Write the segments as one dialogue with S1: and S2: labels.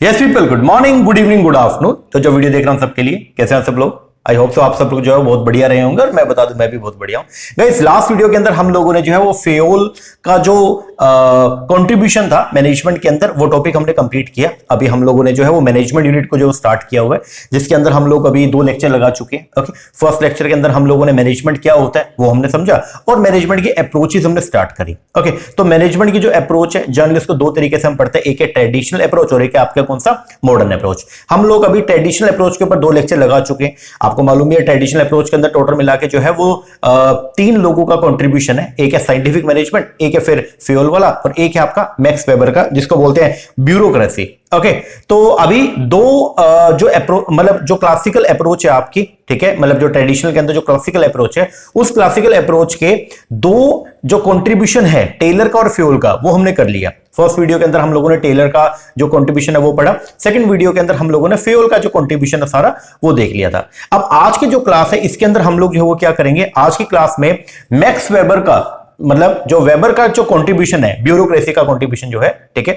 S1: Yes people, good morning, good evening, good afternoon. तो जो video देख रहा हूं सबके लिए, कैसे हैं सब लोग? आई होप सो आप सब लोग जो है बहुत बढ़िया रहे होंगे और मैं बता दूं मैं भी बहुत बढ़िया हूं। गाइस, लास्ट वीडियो के अंदर हम लोगों ने जो है वो फेयोल का जो कंट्रीब्यूशन था मैनेजमेंट के अंदर, वो टॉपिक हमने कंप्लीट किया। अभी हम लोगों ने जो है वो मैनेजमेंट यूनिट को जो स्टार्ट किया हुआ है, जिसके अंदर हम लोग अभी 2 लेक्चर लगा चुके हैं। ओके, फर्स्ट लेक्चर के अंदर हम लोगों ने मैनेजमेंट क्या होता है वो हमने समझा और मैनेजमेंट की अप्रोचेस हमने स्टार्ट करी। ओके, तो मैनेजमेंट की जो अप्रोच है जनरली उसको 2 तरीके से हम पढ़ते हैं, एक है ट्रेडिशनल अप्रोच और एक है आपका कौन सा मॉडर्न अप्रोच। हम लोग अभी ट्रेडिशनल अप्रोच के ऊपर 2 लेक्चर लगा चुके हैं। आपको मालूम है ट्रेडिशनल अप्रोच के अंदर टोटल मिला के जो है वो 3 लोगों का कंट्रीब्यूशन है। एक है साइंटिफिक मैनेजमेंट, एक है फिर फेयोल वाला और एक है आपका मैक्स वेबर का, जिसको बोलते हैं ब्यूरोक्रेसी। ओके, तो अभी 2 जो अप्रोच मतलब जो क्लासिकल अप्रोच है आपकी, ठीक है, मतलब जो ट्रेडिशनल के अंदर जो क्लासिकल अप्रोच है, उस क्लासिकल अप्रोच के 2 जो कंट्रीब्यूशन है टेलर का और फेयोल का, वो हमने कर लिया। फर्स्ट वीडियो के अंदर हम लोगों ने टेलर का जो कंट्रीब्यूशन है वो पढ़ा। सेकंड वीडियो के अंदर हम लोगों ने फेयोल का जो कंट्रीब्यूशन है सारा वो देख लिया था। अब आज की जो क्लास है इसके अंदर हम लोग जो है वो क्या करेंगे, आज की क्लास में मैक्स वेबर का मतलब जो वेबर का जो कंट्रीब्यूशन है, ब्यूरोक्रेसी का कंट्रीब्यूशन जो है, ठीक है,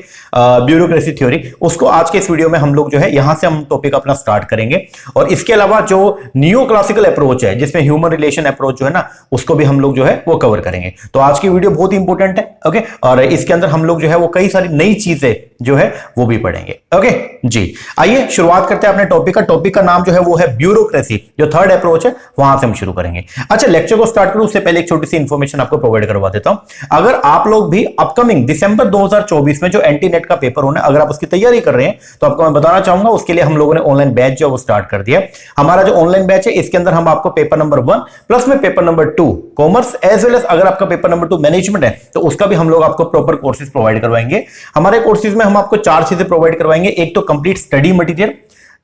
S1: ब्यूरोक्रेसी थ्योरी, उसको आज के इस वीडियो में हम लोग जो है यहां से हम टॉपिक अपना स्टार्ट करेंगे। और इसके अलावा जो नियो क्लासिकल अप्रोच है जिसमें ह्यूमन रिलेशन अप्रोच जो है ना, उसको भी हम लोग जो है वो कवर करेंगे। तो आज की वीडियो बहुत इंपॉर्टेंट है। ओके, और इसके अंदर हम लोग जो है वो कई सारी नई चीजें जो है वो भी पढ़ेंगे। ओके जी, आइए शुरुआत करते हैं अपने टॉपिक का। टॉपिक का नाम जो है वो है ब्यूरोक्रेसी, जो थर्ड अप्रोच है वहां से हम शुरू करेंगे। अच्छा, लेक्चर को स्टार्ट करूं उससे पहले एक छोटी सी इंफॉर्मेशन आपको प्रोवाइड करवा देता हूं। अगर आप लोग भी अपकमिंग दिसंबर 2024 में जो एंटी नेट का पेपर होना है, अगर आप उसकी तैयारी कर रहे हैं तो आपको मैं बताना चाहूंगा, उसके लिए हम लोगों ने ऑनलाइन बैच जो वो स्टार्ट कर दिया। हमारा जो ऑनलाइन बैच है इसके अंदर हम आपको पेपर नंबर 1 प्लस में paper number 2 commerce as well as अगर आपका पेपर नंबर 2 मैनेजमेंट है तो उसका भी हम लोग आपको प्रॉपर कोर्सेज प्रोवाइड करवाएंगे। हमारे कोर्सेज में हम आपको 4 चीजें प्रोवाइड करवाएंगे। एक तो कंप्लीट स्टडी मटेरियल,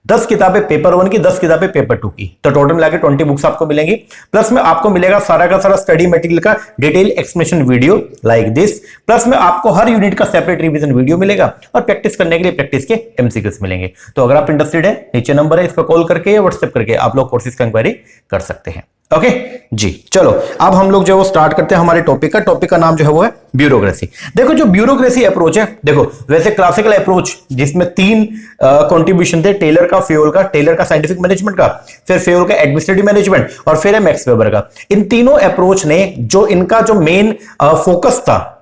S1: 10 किताबें पेपर 1 की, 10 किताबें पेपर 2 की, तो टोटल मिलाकर 20 बुक्स आपको मिलेंगी। प्लस में आपको मिलेगा सारा का सारा स्टडी मटेरियल का detail explanation video like this. Plus में आपको हर यूनिट का सेपरेट रिवीजन वीडियो मिलेगा और प्रैक्टिस करने के लिए प्रैक्टिस के एमसीक्यूज मिलेंगे। तो अगर आप इंटरेस्टेड है, नीचे नंबर है, इस पर कॉल करके या व्हाट्सएप करके आप लोग कोर्सेज का इंक्वायरी कर सकते हैं। ओके जी, चलो अब हम लोग जो है वो स्टार्ट करते हैं हमारे टॉपिक का। टॉपिक का नाम जो है वो है ब्यूरोक्रेसी। देखो जो ब्यूरोक्रेसी अप्रोच है, देखो वैसे क्लासिकल अप्रोच जिसमें 3 कंट्रीब्यूशन थे, टेलर का, फेयोल का, टेलर का साइंटिफिक मैनेजमेंट का, फिर फेयोल का एडमिनिस्ट्रेटिव मैनेजमेंट और फिर है मैक्स वेबर का। इन तीनों अप्रोच ने जो इनका जो मेन फोकस था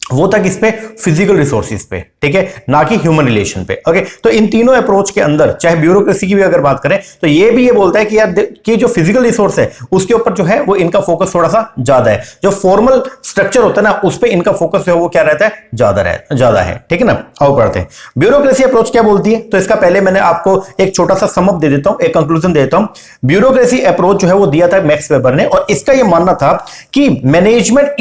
S1: वो था किस पे, फिजिकल रिसोर्सेज पे, ठीक है, ना कि ह्यूमन रिलेशन पे। ओके, तो इन तीनों अप्रोच के अंदर चाहे ब्यूरोक्रेसी की भी अगर बात करें तो ये भी ये बोलता है कि यार कि जो फिजिकल रिसोर्स है उसके ऊपर जो है वो इनका फोकस थोड़ा सा ज्यादा है। जो फॉर्मल स्ट्रक्चर होता है ना उस पे इनका फोकस जो है वो क्या रहता है, ज्यादा है, ठीक है ना। आओ पढ़ते हैं ब्यूरोक्रेसी अप्रोच क्या बोलती है। तो इसका पहले मैंने आपको एक छोटा सा समअप दे देता हूं, एक कंक्लूजन दे देता हूं। ब्यूरोक्रेसी अप्रोच जो है वो दिया था मैक्स वेबर ने और इसका ये मानना था कि मैनेजमेंट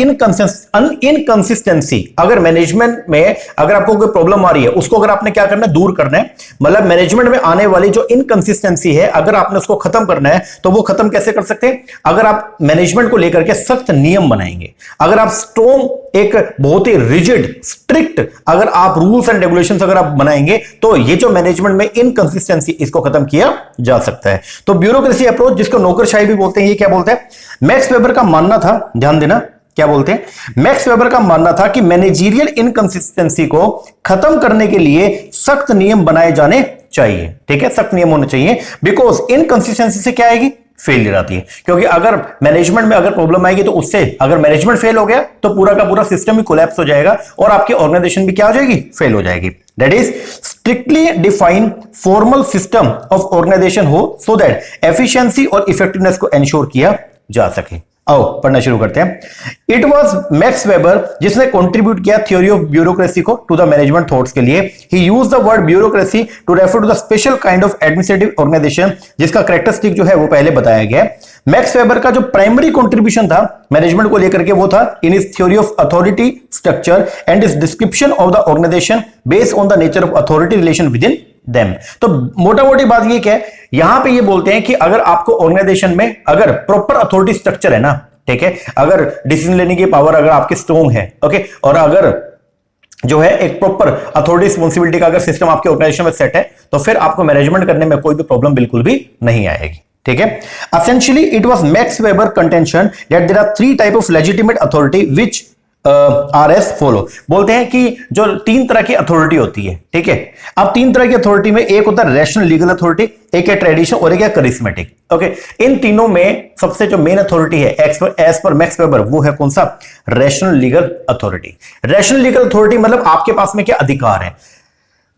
S1: इनकंसिस्टेंसी, अगर मैनेजमेंट में अगर आपको कोई प्रॉब्लम आ रही है उसको अगर आपने क्या करना है, दूर करना है। मतलब मैनेजमेंट में आने वाली जो इनकंसिस्टेंसी है अगर आपने उसको खत्म करना है तो वो खत्म कैसे कर सकते हैं, अगर आप मैनेजमेंट को लेकर के सख्त नियम बनाएंगे, अगर आप स्ट्रॉन्ग एक बहुत ही रिजिड स्ट्रिक्ट अगर आप रूल्स एंड रेगुलेशंस अगर आप बनाएंगे तो ये जो मैनेजमेंट में इनकंसिस्टेंसी इसको खत्म किया जा सकता है। तो ब्यूरोक्रेसी अप्रोच जिसको नौकरशाही भी बोलते हैं, ये क्या बोलते हैं, मैक्स वेबर का मानना था, ध्यान देना क्या बोलते हैं, मैक्स वेबर का मानना था कि मैनेजरियल इनकंसिस्टेंसी को खत्म करने के लिए सख्त नियम बनाए जाने चाहिए, ठीक है, सख्त नियम होने चाहिए। बिकॉज इनकंसिस्टेंसी से क्या आएगी, फेलियर आती है। क्योंकि अगर मैनेजमेंट में अगर प्रॉब्लम आएगी तो उससे अगर मैनेजमेंट फेल हो गया तो पूरा का पूरा सिस्टम ही कोलैप्स हो जाएगा और आपकी ऑर्गेनाइजेशन भी क्या हो जाएगी, फेल हो जाएगी। That is strictly defined formal system of organization हो सो दैट एफिशिएंसी और इफेक्टिवनेस को एंश्योर किया जा सके। आओ पढ़ना शुरू करते हैं। इट वॉज मैक्स वेबर जिसने कंट्रीब्यूट किया थ्योरी ऑफ ब्यूरोक्रेसी को टू द मैनेजमेंट थॉट्स के लिए। He used the word bureaucracy to refer to the special kind of administrative organization जिसका कैरेक्टरिस्टिक जो है वो पहले बताया गया। मैक्स वेबर का जो प्राइमरी कंट्रीब्यूशन था मैनेजमेंट को लेकर के वो था in his theory of authority structure and his description of the organisation based on the nature of authority relation within them. तो मोटा मोटी बात ये क्या है, यहां पे ये बोलते हैं कि अगर आपको ऑर्गेनाइजेशन में अगर प्रॉपर अथॉरिटी स्ट्रक्चर है ना, ठीक है, अगर डिसीजन लेने की पावर अगर आपकी स्ट्रॉन्ग है, ओके, और अगर जो है एक प्रॉपर अथॉरिटी रिस्पॉन्सिबिलिटी का अगर सिस्टम आपके ऑर्गेनाइजेशन में सेट है तो फिर आपको मैनेजमेंट करने में कोई भी प्रॉब्लम बिल्कुल भी नहीं आएगी, ठीक है। Essentially it was Max Weber contention that there are 3 types of legitimate authority which RS follow. बोलते हैं कि जो 3 तरह की अथॉरिटी होती है, ठीक है। अब 3 तरह की अथॉरिटी में एक होता है रैशनल लीगल अथॉरिटी, एक है ट्रेडिशनल और एक है करिश्मेटिक। ओके, इन तीनों में सबसे जो मेन अथॉरिटी है एज पर मैक्स वेबर, वो है कौन सा? Rational legal authority. Rational legal authority मतलब आपके पास में क्या अधिकार है।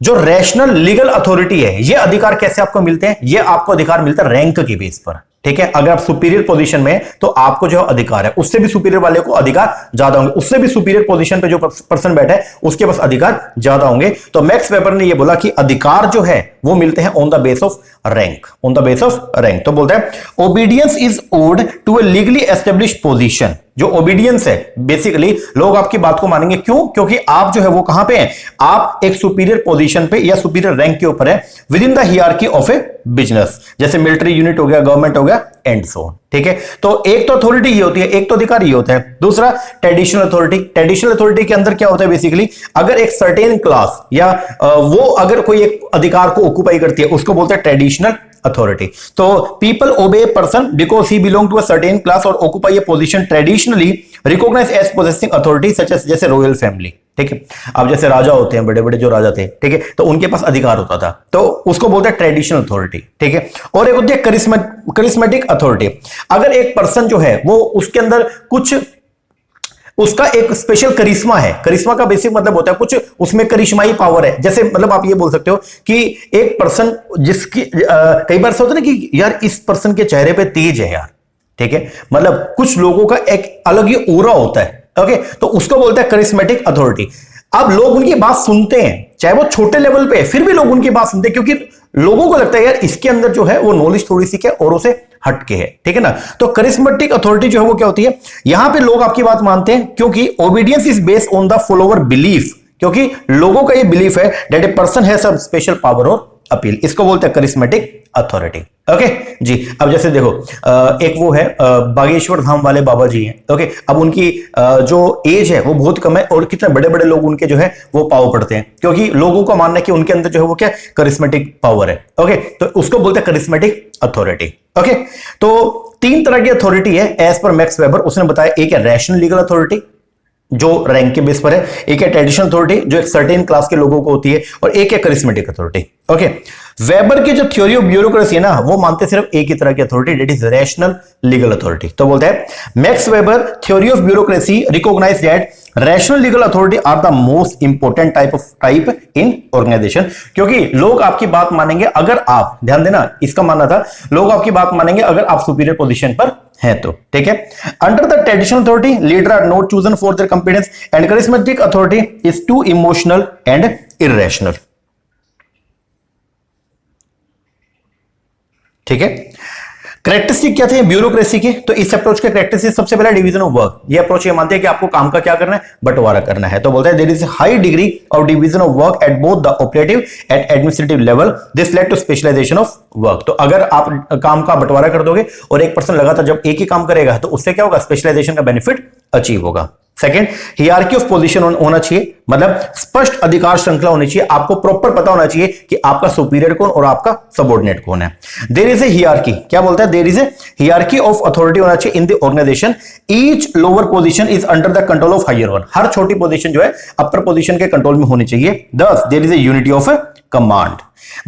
S1: जो रैशनल लीगल अथॉरिटी है, ये अधिकार कैसे आपको मिलते हैं? ये आपको अधिकार मिलता है रैंक के बेस पर, ठीक है। अगर आप सुपीरियर पोजीशन में तो आपको जो अधिकार है, उससे भी सुपीरियर वाले को अधिकार ज्यादा होंगे, उससे भी सुपीरियर पोजीशन पे जो पर्सन बैठा है उसके पास अधिकार ज्यादा होंगे। तो मैक्स वेबर ने ये बोला कि अधिकार जो है वो मिलते हैं on the base of rank, on the base of rank. तो बोलता है obedience is owed to a legally established position. जो ओबीडियंस है, बेसिकली लोग आपकी बात को मानेंगे, क्यों? क्योंकि आप जो है वो कहां पे हैं? आप एक सुपीरियर पोजीशन पे या सुपीरियर रैंक के ऊपर है within the hierarchy of a business, जैसे मिलिट्री यूनिट हो गया, गवर्नमेंट हो गया, एंड सो ऑन, ठीक है। तो एक तो अथॉरिटी ये होती है, एक तो अधिकार ये होता है। दूसरा ट्रेडिशनल अथॉरिटी। ट्रेडिशनल अथॉरिटी के अंदर क्या होता है? बेसिकली अगर एक सर्टेन क्लास या वो अगर कोई एक अधिकार को ऑक्युपाई करती है, उसको बोलते हैं ट्रेडिशनल अथॉरिटी। तो people obey person because he belong to a certain class और occupy a position traditionally recognise as possessing authority such as, जैसे रॉयल फैमिली, ठीक है। अब जैसे राजा होते हैं, बड़े बड़े जो राजा थे, ठीक है, तो उनके पास अधिकार होता था, तो उसको बोलते हैं ट्रेडिशनल अथॉरिटी, ठीक है। और एक होती है करिश्मेटिक अथॉरिटी। अगर एक पर्सन जो है वो उसके अंदर कुछ उसका एक स्पेशल करिश्मा है। करिश्मा का बेसिक मतलब होता है कुछ उसमें करिश्माई पावर है। जैसे मतलब आप ये बोल सकते हो कि एक पर्सन जिसकी कई बार ऐसा होता है ना कि यार इस पर्सन के चेहरे पे तेज है यार, ठीक है, मतलब कुछ लोगों का एक अलग ही ऑरा होता है। ओके, तो उसको बोलते हैं करिश्मेटिक अथॉरिटी। अब लोग उनकी बात सुनते हैं, चाहे वो छोटे लेवल पे है, फिर भी लोग उनकी बात सुनते हैं, क्योंकि लोगों को लगता है यार इसके अंदर जो है वो नॉलेज थोड़ी सी क्या औरों से हटके है, ठीक है ना। तो करिश्मेटिक अथॉरिटी जो है वो क्या होती है? यहां पे लोग आपकी बात मानते हैं क्योंकि obedience is based on the follower belief, क्योंकि लोगों का ये बिलीफ है that a person has some special power और अपील। इसको बोलते हैं करिश्मेटिक अथॉरिटी। ओके जी। अब जैसे देखो एक वो है बागेश्वर धाम वाले बाबा जी हैं। ओके, अब उनकी जो एज है वो बहुत कम है और कितने बड़े बड़े लोग उनके जो है वो पाव पड़ते हैं, क्योंकि लोगों का मानना है कि उनके अंदर जो है वो क्या करिश्मेटिक पावर है। ओके, तो उसको बोलते हैं करिश्मेटिक अथॉरिटी। ओके, तो 3 तरह की अथॉरिटी है एज पर मैक्स वेबर। उसने बताया एक है रैशनल लीगल अथॉरिटी जो रैंक के बेस पर है, एक है ट्रेडिशनल अथॉरिटी जो एक सर्टेन क्लास के लोगों को होती है, और एक है करिश्मेटिक अथॉरिटी। ओके, वेबर की जो थ्योरी ऑफ ब्यूरोक्रेसी है ना, वो मानते सिर्फ एक ही तरह की authority, that is rational legal authority. तो बोलते हैं Max Weber theory of bureaucracy recognize that rational legal authority are the most important type in organization. क्योंकि लोग आपकी बात मानेंगे अगर आप, ध्यान देना, इसका मानना था लोग आपकी बात मानेंगे अगर आप सुपीरियर पोजीशन पर है तो, ठीक है। Under the traditional authority leader are not chosen for their competence and charismatic authority is too emotional and irrational, ठीक है। कैरेक्टरिस्टिक क्या थे ब्यूरोक्रेसी के? तो इस अप्रोच के कैरेक्टरिस्टिक सबसे पहला डिवीजन ऑफ वर्क। ये अप्रोच ये मानते हैं कि आपको काम का क्या करना है, बंटवारा करना है। तो बोलते हैं there is high degree of division of work at both the operative and administrative level, this led to specialization of work. तो अगर आप काम का बंटवारा कर दोगे और एक पर्सन लगातार जब एक ही काम करेगा तो उससे क्या होगा, स्पेशलाइजेशन का बेनिफिट अचीव होगा। सेकंड, हियरार्की ऑफ पोजीशन होना चाहिए, मतलब स्पष्ट अधिकार श्रृंखला होनी चाहिए। आपको प्रॉपर पता होना चाहिए कि आपका सुपीरियर कौन और आपका सबऑर्डिनेट कौन है। देयर इज ए हियरार्की, क्या बोलता है, there is a hierarchy of authority होना चाहिए in the organisation. Each lower position is under the control of higher one. हर छोटी पोजीशन जो है अपर पोजीशन के कंट्रोल में होनी चाहिए। दस, there is a unity of command.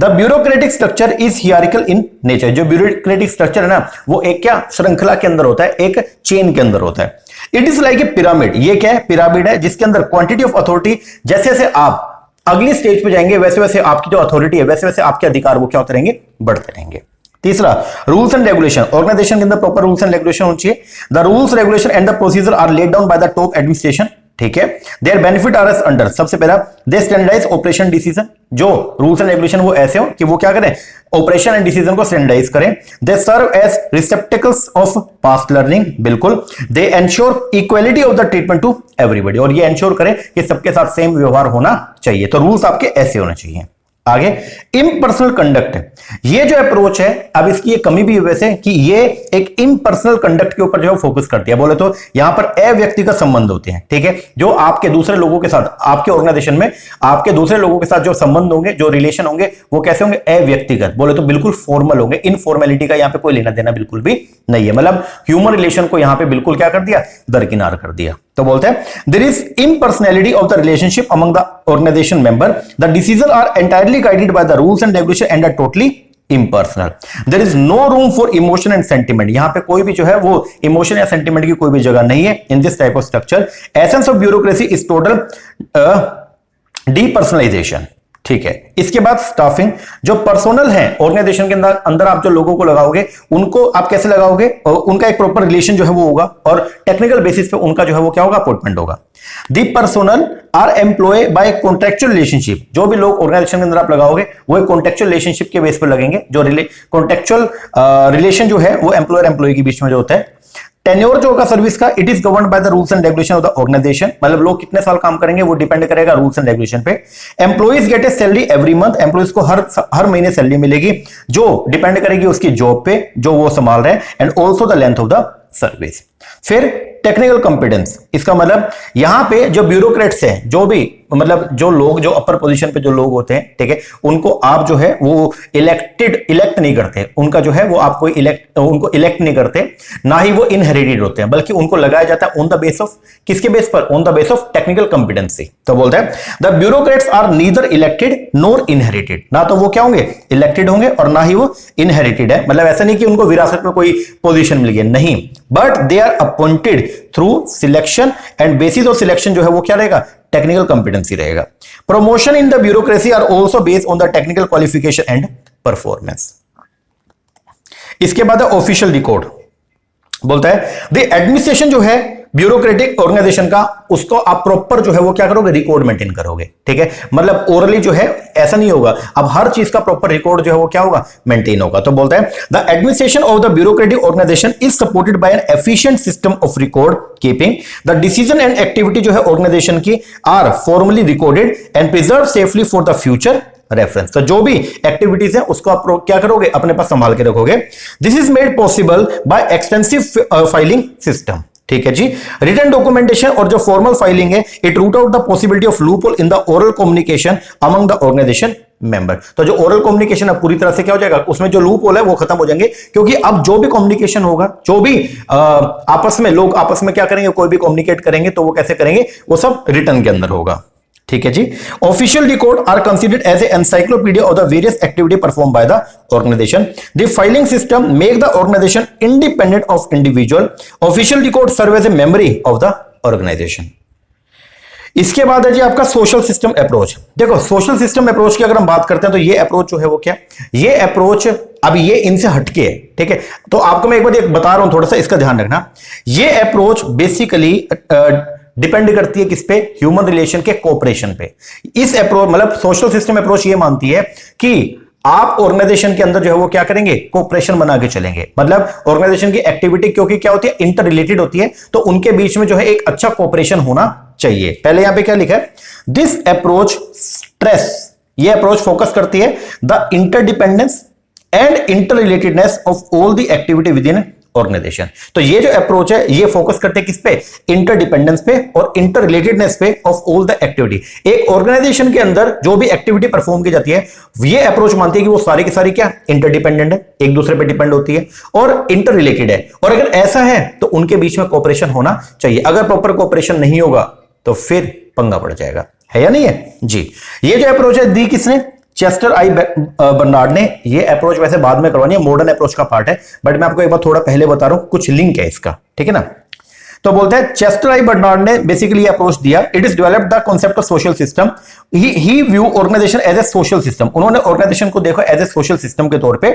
S1: The bureaucratic structure is hierarchical in nature. जो ब्यूरोक्रेटिक स्ट्रक्चर है ना, वो एक क्या श्रृंखला के अंदर होता है, एक चेन के अंदर होता है। It is like a pyramid. ये क्या है, पिरामिड है जिसके अंदर क्वांटिटी ऑफ अथॉरिटी, जैसे जैसे आप अगली स्टेज पे जाएंगे वैसे वैसे आपकी जो अथॉरिटी है, वैसे वैसे आपके अधिकार वो क्या होते रहेंगे, बढ़ते रहेंगे। तीसरा, रूल्स एंड रेगुलेशन। ऑर्गेनाइजेशन के अंदर प्रॉपर रूल्स एंड रेगुलेशन होनी चाहिए। The rules regulation and the procedure are laid down by the top administration, ठीक है। Their benefit are as under, सबसे पहला दे स्टैंडर्डाइज ऑपरेशन डिसीजन। जो रूल्स एंड रेगुलेशन वो ऐसे हो कि वो क्या करें, ऑपरेशन एंड डिसीजन को स्टैंडर्डाइज करें। They serve as receptacles of past learning, बिल्कुल। They ensure equality of the treatment to everybody, और ये एंश्योर करें कि सबके साथ सेम व्यवहार होना चाहिए। तो रूल्स आपके ऐसे होने चाहिए। आगे, इम्पर्सनल कंडक्ट। ये जो अप्रोच है, अब इसकी ये कमी भी वैसे कि ये एक इम्पर्सनल कंडक्ट के ऊपर जो है फोकस करती है। बोले तो यहां पर अव्यक्तिगत संबंध होते हैं, ठीक है। जो आपके दूसरे लोगों के साथ, आपके ऑर्गेनाइजेशन में आपके दूसरे लोगों के साथ जो संबंध होंगे, जो रिलेशन होंगे, वो कैसे होंगे, अव्यक्तिगत। बोले तो बिल्कुल फॉर्मल होंगे। इनफॉर्मेलिटी का यहां पे कोई लेना देना बिल्कुल भी नहीं है। मतलब ह्यूमन रिलेशन को यहां पे बिल्कुल क्या कर दिया, दरकिनार कर दिया। तो बोलते हैं there is impersonality of the relationship among the organization member, the decision are entirely guided by the rules and regulation and are totally impersonal, there is no room for emotion and sentiment, यहां पे कोई भी जो है वो emotion या sentiment की कोई भी जगह नहीं है in this type of structure. Essence of bureaucracy is total depersonalisation, ठीक है। इसके बाद स्टाफिंग, जो पर्सोनल है ऑर्गेनाइजेशन के अंदर आप जो लोगों को लगाओगे उनको आप कैसे लगाओगे, उनका एक प्रॉपर रिलेशन जो है वो होगा और टेक्निकल बेसिस पे उनका जो है वो क्या होगा, अपॉइंटमेंट होगा। The personnel are employ by contractual relationship, जो भी लोग ऑर्गेनाइजेशन के अंदर आप लगाओगे वो एक कॉन्ट्रेक्चुअल रिलेशनशिप के बेस पर लगेंगे, जो कॉन्ट्रेक्चुअल रिलेशन जो है वो एम्प्लॉयर एम्प्लॉय के बीच में जो होता है। टेन्योर जो होगा सर्विस का, it is governed by the rules and regulation of the organization, मतलब लोग कितने साल काम करेंगे वो डिपेंड करेगा रूल्स एंड रेगुलेशन पे। Employees get a salary every month, employees को हर महीने सैलरी मिलेगी जो डिपेंड करेगी उसकी जॉब पे जो वो संभाल रहे हैं and also the length of the service. फिर टेक्निकल कॉम्पिटेंस, इसका मतलब यहां पे जो ब्यूरोक्रेट्स हैं, जो भी मतलब जो लोग जो अपर पोजीशन पे जो लोग होते हैं, ठीक है, उनको आप जो है वो इलेक्ट नहीं करते, उनका जो है वो आपको उनको इलेक्ट नहीं करते, ना ही वो इनहेरिटेड होते हैं, बल्कि उनको लगाया जाता है ऑन द बेस ऑफ, किसके बेस पर, on the base of technical competency. तो बोलते हैं the bureaucrats are neither elected nor inherited, ना तो वो क्या होंगे, इलेक्टेड होंगे और ना ही वो इनहेरिटेड है, मतलब ऐसा नहीं कि उनको विरासत में कोई पोजीशन मिल गई, नहीं, but they are appointed through selection and basis of selection जो है वो क्या रहेगा, टेक्निकल कॉम्पिटेंसी रहेगा। Promotion in the bureaucracy are also based on the technical qualification and performance. इसके बाद ऑफिशियल रिकॉर्ड, बोलता है द एडमिनिस्ट्रेशन जो है ब्यूरोक्रेटिक ऑर्गेनाइजेशन का, उसको आप प्रॉपर जो है वो क्या करोगे, रिकॉर्ड मेंटेन करोगे, ठीक है, मतलब ओरली जो है ऐसा नहीं होगा, अब हर चीज का प्रॉपर रिकॉर्ड जो है वो क्या होगा, मेंटेन होगा। तो बोलता है the administration of the bureaucratic organization is supported by an efficient system of record keeping, the decision and activity जो है ऑर्गेनाइजेशन की are formally recorded and preserve safely for the future reference. तो जो भी एक्टिविटीज है उसको आप क्या करोगे, अपने पास संभाल के रखोगे। This is made possible by extensive filing system, ठीक है जी। रिटन डॉक्यूमेंटेशन और जो फॉर्मल फाइलिंग है, it root out the possibility of loophole in the oral communication among the organization member. तो जो ओरल कम्युनिकेशन है पूरी तरह से क्या हो जाएगा, उसमें जो लूप होल है वो खत्म हो जाएंगे, क्योंकि अब जो भी कम्युनिकेशन होगा, जो भी आपस में लोग आपस में क्या करेंगे, कोई भी कम्युनिकेट करेंगे तो वो कैसे करेंगे, वो सब रिटन के अंदर होगा, ठीक है जी। Official record are considered as a encyclopedia of the various activity perform by the organization. The filing system make the organization independent of individual. Official record serve as a memory of the organization. इसके बाद है जी आपका social system approach. देखो social system approach की अगर हम बात करते हैं तो ये अप्रोच जो है वो क्या, ये अप्रोच अब ये इनसे हटके है, ठीक है। तो आपको मैं एक बार बता रहा हूं, थोड़ा सा इसका ध्यान रखना। ये अप्रोच बेसिकली डिपेंड करती है किस पे, ह्यूमन रिलेशन के कोऑपरेशन पे। इस अप्रोच मतलब सोशल सिस्टम अप्रोच ये मानती है कि आप ऑर्गेनाइजेशन के अंदर जो है वो क्या करेंगे, कोऑपरेशन बना के चलेंगे। मतलब ऑर्गेनाइजेशन की एक्टिविटी क्योंकि क्या होती है, इंटर रिलेटेड होती है, तो उनके बीच में जो है एक अच्छा कोऑपरेशन होना चाहिए। पहले यहां पे क्या लिखा है, दिस अप्रोच स्ट्रेस, ये अप्रोच फोकस करती है the interdependence and inter relatedness of all the activity within organization. तो ये जो अप्रोच है ये फोकस करते हैं किस पे, इंटरडिपेंडेंस पे और इंटर रिलेटेडनेस पे ऑफ ऑल द एक्टिविटी। एक ऑर्गेनाइजेशन के अंदर जो भी एक्टिविटी परफॉर्म की जाती है, ये अप्रोच मानती है कि वो सारी की सारी क्या इंटरडिपेंडेंट है, एक दूसरे पे डिपेंड होती है और इंटर रिलेटेड है, और अगर ऐसा है तो उनके बीच में कोऑपरेशन होना चाहिए। अगर प्रॉपर कोऑपरेशन नहीं होगा तो फिर पंगा पड़ जाएगा, है या नहीं है जी। ये जो अप्रोच है दी किसने, चेस्टर आई बर्नार्ड ने। ये अप्रोच वैसे बाद में करवानी है, मॉडर्न अप्रोच का पार्ट है, बट मैं आपको एक बार थोड़ा पहले बता रहा हूं, कुछ लिंक है इसका, ठीक है ना। तो बोलते हैं चेस्टर आई बर्नार्ड ने बेसिकली अप्रोच दिया, it is developed the concept of social system. He view organization as a social system. उन्होंने ऑर्गेनाइजेशन को देखा एज ए सोशल सिस्टम के तौर पे,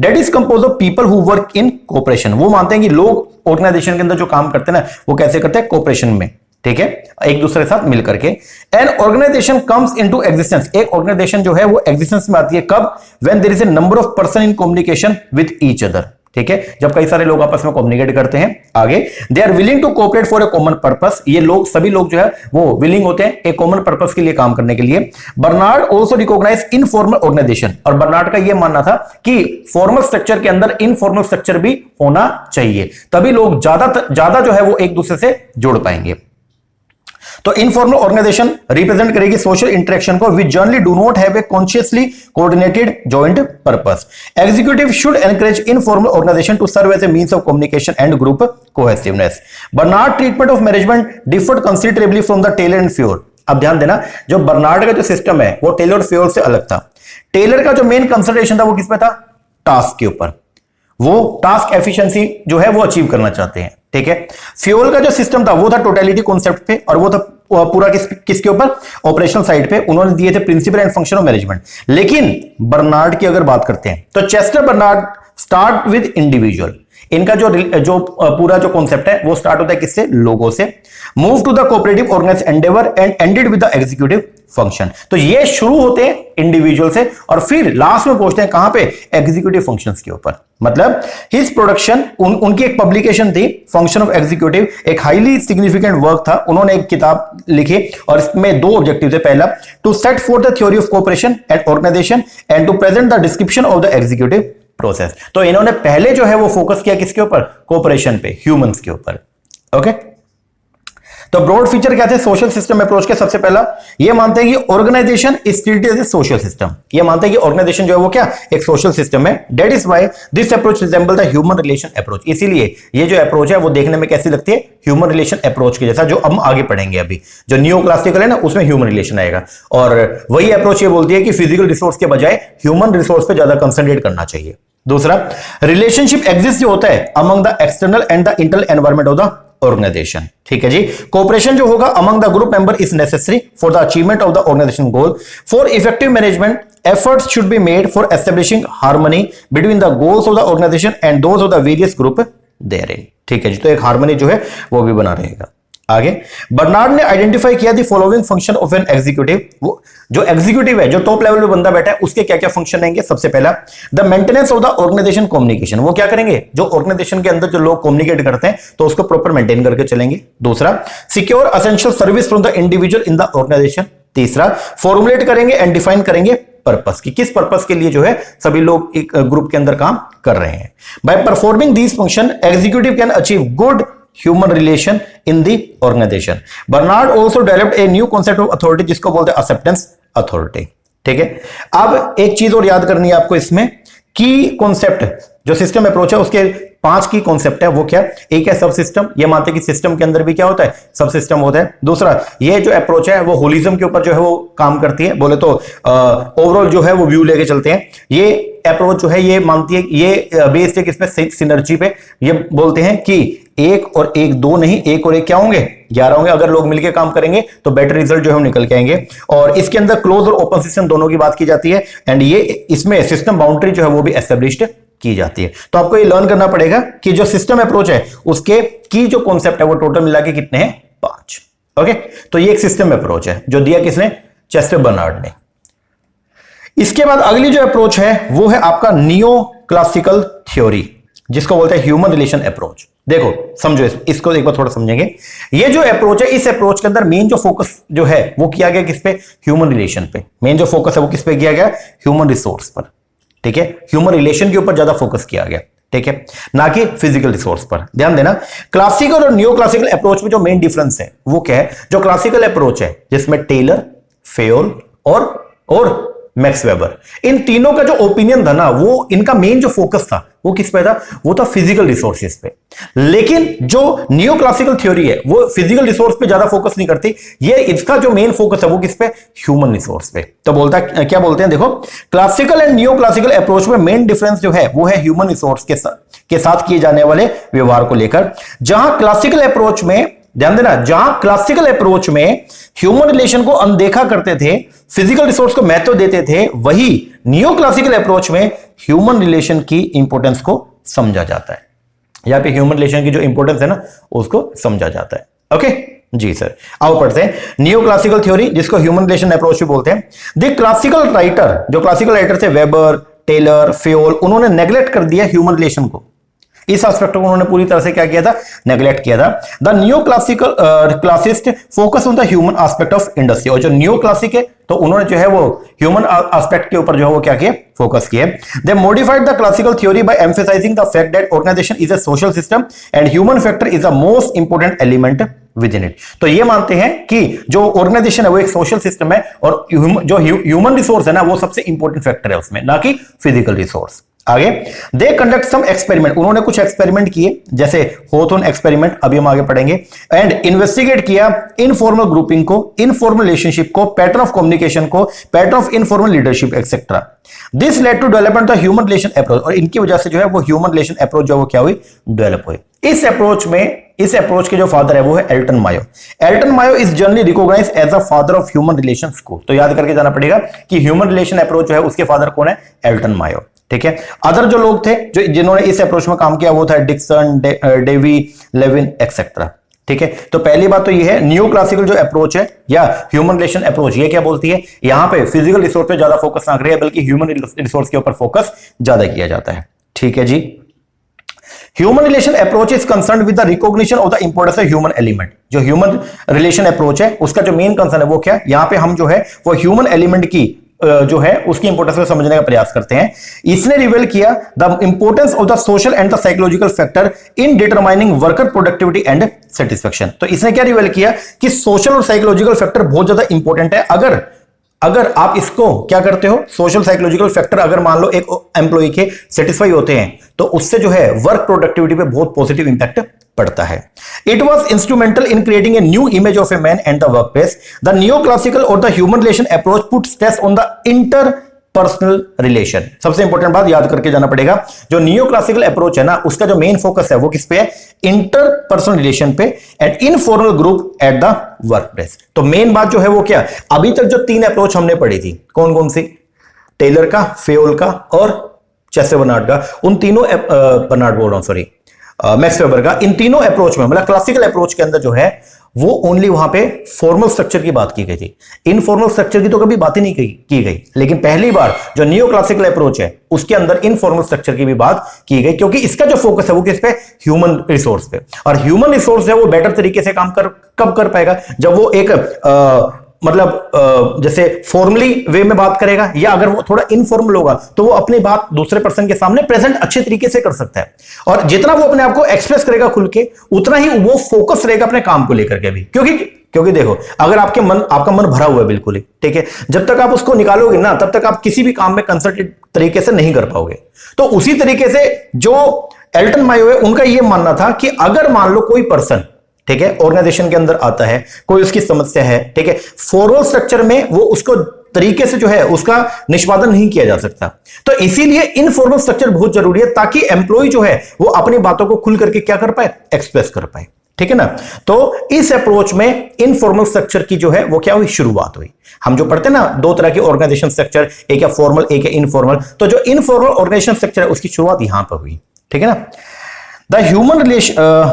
S1: that is compose of people who work in cooperation. वो मानते हैं कि लोग ऑर्गेनाइजेशन के अंदर जो काम करते हैं ना, वो कैसे करते हैं, कोऑपरेशन में, ठीक है, एक दूसरे के साथ मिलकर के। An organization comes into existence. एक ऑर्गेनाइजेशन जो है वो एग्जिस्टेंस में आती है कब, when there is a number of person in communication with each other, ठीक है, जब कई सारे लोग आपस में कम्युनिकेट करते हैं। आगे they are willing to cooperate for a common purpose. ये लोग सभी लोग जो है वो विलिंग होते हैं एक कॉमन पर्पस के लिए काम करने के लिए। Barnard also recognize informal organization. और बर्नार्ड का यह मानना था कि फॉर्मल स्ट्रक्चर के अंदर इनफॉर्मल स्ट्रक्चर भी होना चाहिए, तभी लोग ज्यादा जो है वो एक दूसरे से जुड़ पाएंगे। तो इनफॉर्मल ऑर्गेनाइजेशन रिप्रेजेंट करेगी सोशल इंटरेक्शन को which generally do not have a consciously coordinated joint purpose. Executive should encourage informal organization to serve as a means of communication and group cohesiveness. Barnard treatment of management differed considerably from the Taylor and Fayol. अब ध्यान देना, जो Bernard का जो system है वो Taylor और Fayol से अलग था। टेलर का जो मेन कंसंट्रेशन था वो किस पे था? टास्क के ऊपर। वो टास्क एफिशिएंसी जो है वो अचीव करना चाहते हैं, ठीक है। फ्यूल का जो सिस्टम था वो था टोटलिटी कॉन्सेप्ट पे, और वो था पूरा किसके ऊपर? ऑपरेशनल साइड पे। उन्होंने दिए थे principle and function of management. लेकिन बर्नार्ड की अगर बात करते हैं तो Chester Barnard start with individual. इनका जो पूरा जो कॉन्सेप्ट है वो स्टार्ट होता है किससे? लोगों से। Move to the cooperative organize endeavor and ended with the executive function. तो ये शुरू होते हैं इंडिविजुअल से और फिर लास्ट में पहुंचते हैं कहां पे? एग्जीक्यूटिव फंक्शंस के ऊपर। मतलब हिज प्रोडक्शन, उनकी एक पब्लिकेशन थी फंक्शन ऑफ एग्जीक्यूटिव, एक हाईली सिग्निफिकेंट वर्क था। उन्होंने एक किताब लिखी और इसमें दो ऑब्जेक्टिव थे। पहला, to set for the theory of cooperation and organization and to present the description of the executive process. तो इन्होंने पहले जो है वो फोकस किया किसके ऊपर? कोऑपरेशन पे, ह्यूमंस के ऊपर। ओके, तो ब्रॉड फीचर क्या थे सोशल सिस्टम अप्रोच के? सबसे पहला ये मानते हैं कि organization is treated as a social system. ये मानते हैं कि ऑर्गेनाइजेशन जो है वो क्या? एक सोशल सिस्टम है। That is why this approach resemble the human relation approach. इसीलिए ये जो अप्रोच है वो देखने में कैसी लगती है? ह्यूमन रिलेशन अप्रोच के जैसा, जो हम आगे पढ़ेंगे अभी। जो न्यू क्लासिकल है ना उसमें ह्यूमन रिलेशन आएगा, और वही अप्रोच ये बोलती है कि फिजिकल रिसोर्स के बजाय ह्यूमन रिसोर्स पे ज्यादा कंसंट्रेट करना चाहिए। दूसरा, रिलेशनशिप एग्जिस्ट जो होता है among the external and the internal environment of the organization, ठीक है जी। कोऑपरेशन जो होगा among the group member is necessary for the achievement of the organization goal. For effective management efforts should be made for establishing harmony between the goals of the organisation and those of the various group therein, ठीक है जी। तो एक harmony जो है वो भी बना रहेगा। आगे बर्नार्ड ने आइडेंटिफाई किया the following function of an executive. वो जो एग्जीक्यूटिव है, जो टॉप लेवल पे बंदा बैठा है, उसके क्या क्या फंक्शन रहेंगे? सबसे पहला, the maintenance of the organization communication. वो क्या करेंगे? जो ऑर्गेनाइजेशन के अंदर जो लोग कम्युनिकेट करते हैं तो उसको प्रॉपर मेंटेन करके चलेंगे। दूसरा, secure essential service from the individual in the organization. तीसरा, फॉर्मुलेट करेंगे एंड डिफाइन करेंगे पर्पस की, किस पर्पस के लिए जो है सभी लोग एक ग्रुप के अंदर काम कर रहे हैं। By performing these function executive can achieve good human relation in the organization. Barnard also developed a new concept of authority जिसको बोलते हैं एक्सेप्टेंस अथॉरिटी, ठीक है। अब एक चीज और याद करनी है आपको इसमें, की कॉन्सेप्ट जो सिस्टम अप्रोच है उसके 5 की कॉन्सेप्ट है। वो क्या? एक है सब सिस्टम, ये मानते हैं कि सिस्टम के अंदर भी क्या होता है? सब सिस्टम होता है। दूसरा, ये जो अप्रोच है वो होलिज्म के ऊपर जो है वो काम करती है, बोले तो ओवरऑल जो है वो व्यू लेके चलते हैं। ये अप्रोच जो है ये मानती है, ये बेस्ड है किसपे? सिनर्जी पे। ये बोलते हैं कि एक और एक दो नहीं, एक और एक क्या होंगे? 11 होंगे। अगर लोग मिलकर काम करेंगे तो बेटर रिजल्ट जो है निकल के आएंगे। और इसके अंदर क्लोज और ओपन सिस्टम दोनों की बात की जाती है, एंड ये इसमें सिस्टम बाउंड्री जो है वो भी एस्टेब्लिश्ड की जाती है। तो आपको ये लर्न करना पड़ेगा कि जो सिस्टम अप्रोच है उसके की जो कॉन्सेप्ट है वो टोटल मिला के कितने हैं? 5। ओके, तो ये एक सिस्टम अप्रोच है जो दिया किसने? चेस्टर बर्नार्ड ने। इसके बाद अगली जो अप्रोच है वो है आपका नियो क्लासिकल थ्योरी, जिसको बोलते हैं ह्यूमन रिलेशन अप्रोच। देखो समझो इसको एक बार थोड़ा समझेंगे। ये जो अप्रोच है, इस अप्रोच के अंदर मेन जो फोकस जो है वो किया गया किस पे? ह्यूमन रिलेशन पे। मेन जो फोकस है वो किस पे किया गया? ह्यूमन रिसोर्स पर, ठीक है। ह्यूमन रिलेशन के ऊपर ज्यादा फोकस किया गया, ठीक है, ना कि फिजिकल रिसोर्स पर। ध्यान देना, क्लासिकल और न्यू क्लासिकल अप्रोच में जो मेन डिफरेंस है वो क्या है? जो क्लासिकल अप्रोच है जिसमें टेलर, फेयोल और मैक्स वेबर, इन तीनों का जो ओपिनियन था ना, वो इनका मेन जो फोकस था वो किस पे था? वो था फिजिकल रिसोर्सेज पे। लेकिन जो नियो क्लासिकल थ्योरी है वो फिजिकल रिसोर्स पे ज्यादा फोकस नहीं करती। ये इसका जो मेन फोकस है वो किस पे? ह्यूमन रिसोर्स पे। तो बोलता है क्या बोलते हैं? देखो, classical and neo classical approach में मेन डिफरेंस जो है वो है ह्यूमन रिसोर्स के साथ किए जाने वाले व्यवहार को लेकर। जहां क्लासिकल अप्रोच में, ध्यान देना, जहां क्लासिकल अप्रोच में ह्यूमन रिलेशन को अनदेखा करते थे, फिजिकल रिसोर्स को महत्व देते थे, वही नियो क्लासिकल अप्रोच में ह्यूमन रिलेशन की इंपॉर्टेंस को समझा जाता है। यहां पे ह्यूमन रिलेशन की जो इंपॉर्टेंस है ना उसको समझा जाता है। ओके जी सर, आओ पढ़ते हैं नियो क्लासिकल थ्योरी, जिसको ह्यूमन रिलेशन अप्रोच भी बोलते हैं। द क्लासिकल राइटर, जो क्लासिकल राइटर थे वेबर, टेलर, फेयोल, उन्होंने नेग्लेक्ट कर दिया ह्यूमन रिलेशन को। इस एस्पेक्ट को उन्होंने पूरी तरह से क्या किया था? नेग्लेक्ट किया था। The new classical classist focus on the human aspect of industry, और जो न्यू क्लासिक है तो उन्होंने जो है वो ह्यूमन एस्पेक्ट के ऊपर जो है वो क्या किया? फोकस किया। They modified the classical theory by emphasizing the fact that organization is a social system and human factor is the most important element within it. तो ये मानते हैं कि जो ऑर्गेनाइजेशन है वो एक सोशल सिस्टम है और जो ह्यूमन रिसोर्स है ना वो सबसे इंपॉर्टेंट फैक्टर है उसमें, ना कि फिजिकल रिसोर्स। आगे दे कंडक्ट सम एक्सपेरिमेंट, उन्होंने कुछ एक्सपेरिमेंट किए जैसे होथोन एक्सपेरिमेंट, अभी हम आगे पढ़ेंगे। एंड इन्वेस्टिगेट किया इनफॉर्मल ग्रुपिंग को, इनफॉर्मल रिलेशनशिप को, पैटर्न ऑफ कम्युनिकेशन को, pattern of informal leadership etcetera. This led to development the human relation approach, और इनकी वजह से जो है वो ह्यूमन रिलेशन अप्रोच जो वो क्या हुई, डेवलप हुई। इस अप्रोच के जो फादर है वो है Elton Mayo. Elton Mayo is generally recognize as a father of human relations को, तो याद करके जाना पड़ेगा कि ह्यूमन रिलेशन अप्रोच जो है उसके फादर कौन है, एल्टन मायो। ठीक है, अदर जो लोग थे जो जिन्होंने इस अप्रोच में काम किया वो था डिक्सन, डेवी, लेविन एक्सेट्रा। ठीक है, तो पहली बात तो ये है न्यू क्लासिकल जो अप्रोच है या ह्यूमन रिलेशन अप्रोच, ये क्या बोलती है, यहां पे फिजिकल रिसोर्स पे ज्यादा फोकस ना करे बल्कि ह्यूमन रिसोर्स के ऊपर फोकस ज्यादा किया जाता है। ठीक है जी, human relation approach is concern with the recognition of the importance of human element. जो ह्यूमन रिलेशन अप्रोच है उसका जो मेन कंसर्न है वो क्या, यहां पे हम जो है वो ह्यूमन एलिमेंट की जो है उसकी इंपोर्टेंस को समझने का प्रयास करते हैं। इसने रिवील किया the importance of the social and the psychological factor in determining worker productivity and satisfaction. तो इसने क्या रिवील किया कि सोशल और साइकोलॉजिकल फैक्टर बहुत ज्यादा इंपॉर्टेंट है। अगर आप इसको क्या करते हो, सोशल साइकोलॉजिकल फैक्टर अगर मान लो एक एम्प्लॉय के सेटिस्फाई होते हैं तो उससे जो है वर्क प्रोडक्टिविटी पे बहुत पॉजिटिव इंपैक्ट पड़ता है। It was instrumental in creating a new image of a man and the work place. The new classical और the human relation approach put stress on the interpersonal relation. सबसे important बात याद करके जाना पड़ेगा, जो नियो क्लासिकल अप्रोच है ना उसका जो मेन फोकस है वो किस पे है, इंटर पर्सनल रिलेशन पे and informal group at the work place. तो मेन बात जो है वो क्या, अभी तक जो 3 अप्रोच हमने पढ़ी थी कौन कौन सी, टेलर का, फेयोल का और चेस्टर बर्नार्ड का, उन तीनों बर्नार्ड बोल रहा हूं सॉरी मैक्स वेबर का, इन तीनों अप्रोच में मतलब क्लासिकल अप्रोच के अंदर जो है वो ओनली वहां पे फॉर्मल स्ट्रक्चर की बात की गई थी, इनफॉर्मल स्ट्रक्चर की तो कभी बात ही नहीं की गई। लेकिन पहली बार जो नियो क्लासिकल अप्रोच है उसके अंदर इनफॉर्मल स्ट्रक्चर की भी बात की गई, क्योंकि इसका जो फोकस है वो किस पे, ह्यूमन रिसोर्स पे। और ह्यूमन रिसोर्स है वो बेटर तरीके से काम कब कर पाएगा, जब वो एक जैसे फॉर्मली वे में बात करेगा, या अगर वो थोड़ा इनफॉर्मल होगा तो वो अपनी बात दूसरे पर्सन के सामने प्रेजेंट अच्छे तरीके से कर सकता है। और जितना वो अपने आप को एक्सप्रेस करेगा खुल के, उतना ही वो फोकस रहेगा अपने काम को लेकर के भी। क्योंकि देखो अगर आपका मन भरा हुआ है बिल्कुल ही, ठीक है, जब तक आप उसको निकालोगे ना तब तक आप किसी भी काम में कंसंट्रेट तरीके से नहीं कर पाओगे। तो उसी तरीके से जो एल्टन मायो है उनका यह मानना था कि अगर मान लो कोई पर्सन, ठीक है, ऑर्गेनाइजेशन के अंदर आता है, कोई उसकी समस्या है, ठीक है, फॉर्मल स्ट्रक्चर में वो उसको तरीके से जो है उसका निष्पादन नहीं किया जा सकता। तो इसीलिए इनफॉर्मल स्ट्रक्चर बहुत जरूरी है ताकि एम्प्लॉय जो है वो अपनी बातों को खुल करके क्या कर पाए, एक्सप्रेस कर पाए। ठीक है ना, तो इस अप्रोच में इनफॉर्मल स्ट्रक्चर की जो है वो क्या हुई, शुरुआत हुई। हम जो पढ़ते हैं ना 2 तरह के ऑर्गेनाइजेशन स्ट्रक्चर, एक है फॉर्मल एक है इनफॉर्मल, तो जो इनफॉर्मल ऑर्गेनाइजेशन स्ट्रक्चर है उसकी शुरुआत यहां पर हुई। ठीक है ना, the human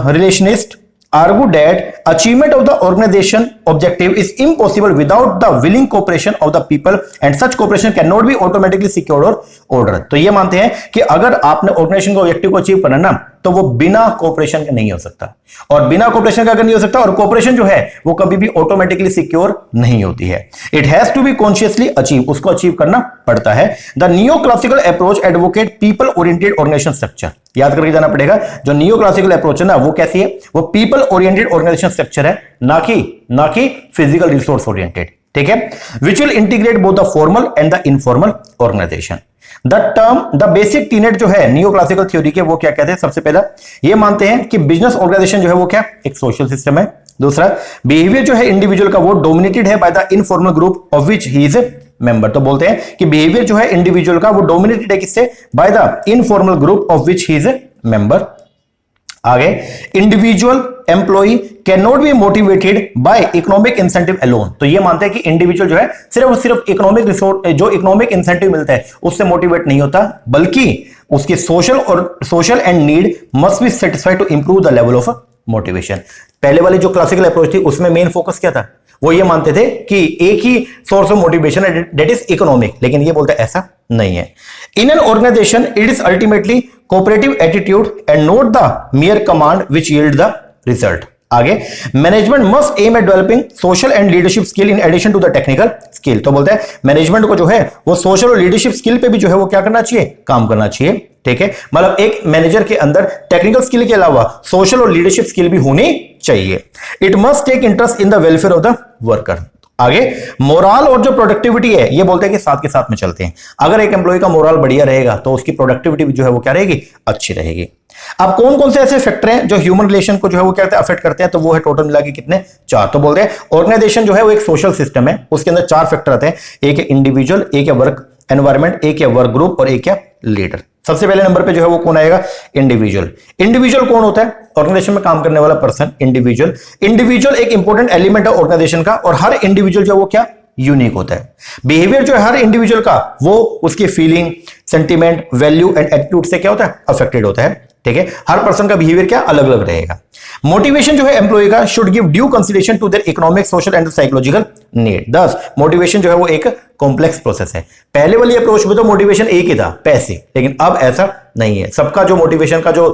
S1: relationist argue that achievement of the organization objective is impossible without the willing cooperation of the people and such cooperation cannot be automatically secured or ordered। तो ये मानते हैं कि अगर आपने ऑर्गेनाइजेशन को ऑब्जेक्टिव को अचीव करना ना तो वो बिना कोऑपरेशन के नहीं हो सकता, और बिना कोऑपरेशन का अगर नहीं हो सकता, और कोऑपरेशन जो है वो कभी भी ऑटोमेटिकली सिक्योर नहीं होती है। It has to be consciously achieve, उसको अचीव करना पड़ता है। The neo classical approach advocate people oriented organization structure. याद करके जाना पड़ेगा, जो नियो क्लासिकल अप्रोच है ना वो कैसी है, वो पीपल ओरिएंटेड ऑर्गेनाइजेशन स्ट्रक्चर है, ना कि फिजिकल रिसोर्स ओरिएंटेड। ठीक है, which will integrate both the formal and the informal organization. The term the basic tenet जो है नियो क्लासिकल थ्योरी के, वो क्या कहते हैं, सबसे पहला ये मानते हैं कि बिजनेस ऑर्गेनाइजेशन जो है वो क्या, एक सोशल सिस्टम है। दूसरा, बिहेवियर जो है इंडिविजुअल का वो डोमिनेटेड है bye the informal group of which he is a member. तो बोलते हैं कि बिहेवियर जो है इंडिविजुअल का वो डोमिनेटेड है किससे, by the informal group of which he is a member. आगे, individual employ can not be motivated by economic incentive alone. तो ये मानते हैं कि इंडिविजुअल जो है सिर्फ इकोनॉमिक रिसोर्स, जो इकोनॉमिक इंसेंटिव मिलता है उससे मोटिवेट नहीं होता, बल्कि उसके social and need must be satisfied to improve the level of motivation. पहले वाली जो क्लासिकल अप्रोच थी उसमें मेन फोकस क्या था, वो ये मानते थे कि एक ही सोर्स ऑफ मोटिवेशन है, दैट इज इकोनॉमिक। लेकिन ये बोलते ऐसा नहीं है। In an organization it is ultimately cooperative attitude and not the mere command which yield the result. आगे, management must aim at developing social and leadership skill in addition to the technical skill. तो बोलते हैं management को जो है वो social और leadership skill पे भी जो है वो क्या करना चाहिए, काम करना चाहिए। ठीक है, मतलब एक मैनेजर के अंदर टेक्निकल स्किल के अलावा सोशल और लीडरशिप स्किल भी होनी चाहिए। It must take interest in the welfare of the worker. आगे, मोरल और जो प्रोडक्टिविटी है ये बोलते हैं कि साथ के साथ में चलते हैं। अगर एक एम्प्लॉय का मोरल बढ़िया रहेगा तो उसकी प्रोडक्टिविटी भी जो है वो क्या रहेगी, अच्छी रहेगी। अब कौन कौन से ऐसे फैक्टर हैं जो ह्यूमन रिलेशन को जो है वो क्या अफेक्ट करते हैं, तो वो है टोटल मिला के कितने, 4। तो बोलते हैं ऑर्गेनाइजेशन जो है वो एक सोशल सिस्टम है, उसके अंदर 4 फैक्टर आते हैं, एक है इंडिविजुअल, एक है वर्क एनवायरमेंट, एक है वर्क ग्रुप और एक है लीडर। सबसे पहले नंबर पे जो है वो कौन आएगा, इंडिविजुअल। इंडिविजुअल कौन होता है, ऑर्गेनाइजेशन में काम करने वाला पर्सन, इंडिविजुअल। इंडिविजुअल एक इंपॉर्टेंट एलिमेंट है ऑर्गेनाइजेशन का, और हर इंडिविजुअल जो है वो क्या, यूनिक होता है। बिहेवियर जो है हर इंडिविजुअल का वो उसकी feeling, sentiment, value and attitude से क्या होता है, अफेक्टेड होता है। ठीक है, हर पर्सन का बिहेवियर क्या अलग अलग रहेगा। मोटिवेशन जो है एम्प्लॉय का should give due consideration to their economic, social and psychological need. दस, मोटिवेशन जो है वो एक कॉम्प्लेक्स प्रोसेस है। पहले वाली अप्रोच में तो मोटिवेशन एक ही था, पैसे, लेकिन अब ऐसा नहीं है, सबका जो मोटिवेशन का जो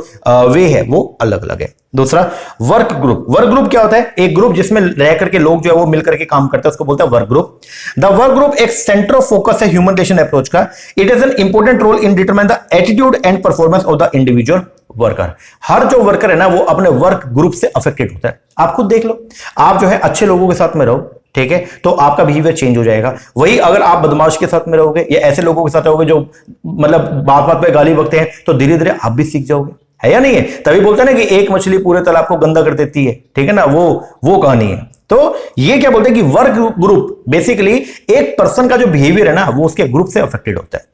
S1: वे है वो अलग अलग है। दूसरा, वर्क ग्रुप। वर्क ग्रुप क्या होता है, एक ग्रुप जिसमें रह करके लोग जो है वो मिलकर के काम करते हैं, उसको बोलते हैं work group. The work group एक सेंटर ऑफ फोकस है ह्यूमन रिलेशन अप्रोच का। It is an important role in determine the attitude and performance of the individual worker. हर जो वर्कर है ना वो अपने वर्क ग्रुप से अफेक्टेड होता है। आप खुद देख लो, आप जो है अच्छे लोगों के साथ में रहो, ठीक है, तो आपका बिहेवियर चेंज हो जाएगा। वही अगर आप बदमाश के साथ में रहोगे या ऐसे लोगों के साथ रहोगे जो मतलब बात बात पे गाली बकते हैं, तो धीरे धीरे आप भी सीख जाओगे, है या नहीं है। तभी बोलते हैं ना कि एक मछली पूरे तालाब को गंदा कर देती है, ठीक है ना, वो कहानी है। तो ये क्या बोलते हैं कि वर्क ग्रुप बेसिकली एक पर्सन का जो बिहेवियर है ना वो उसके ग्रुप से अफेक्टेड होता है।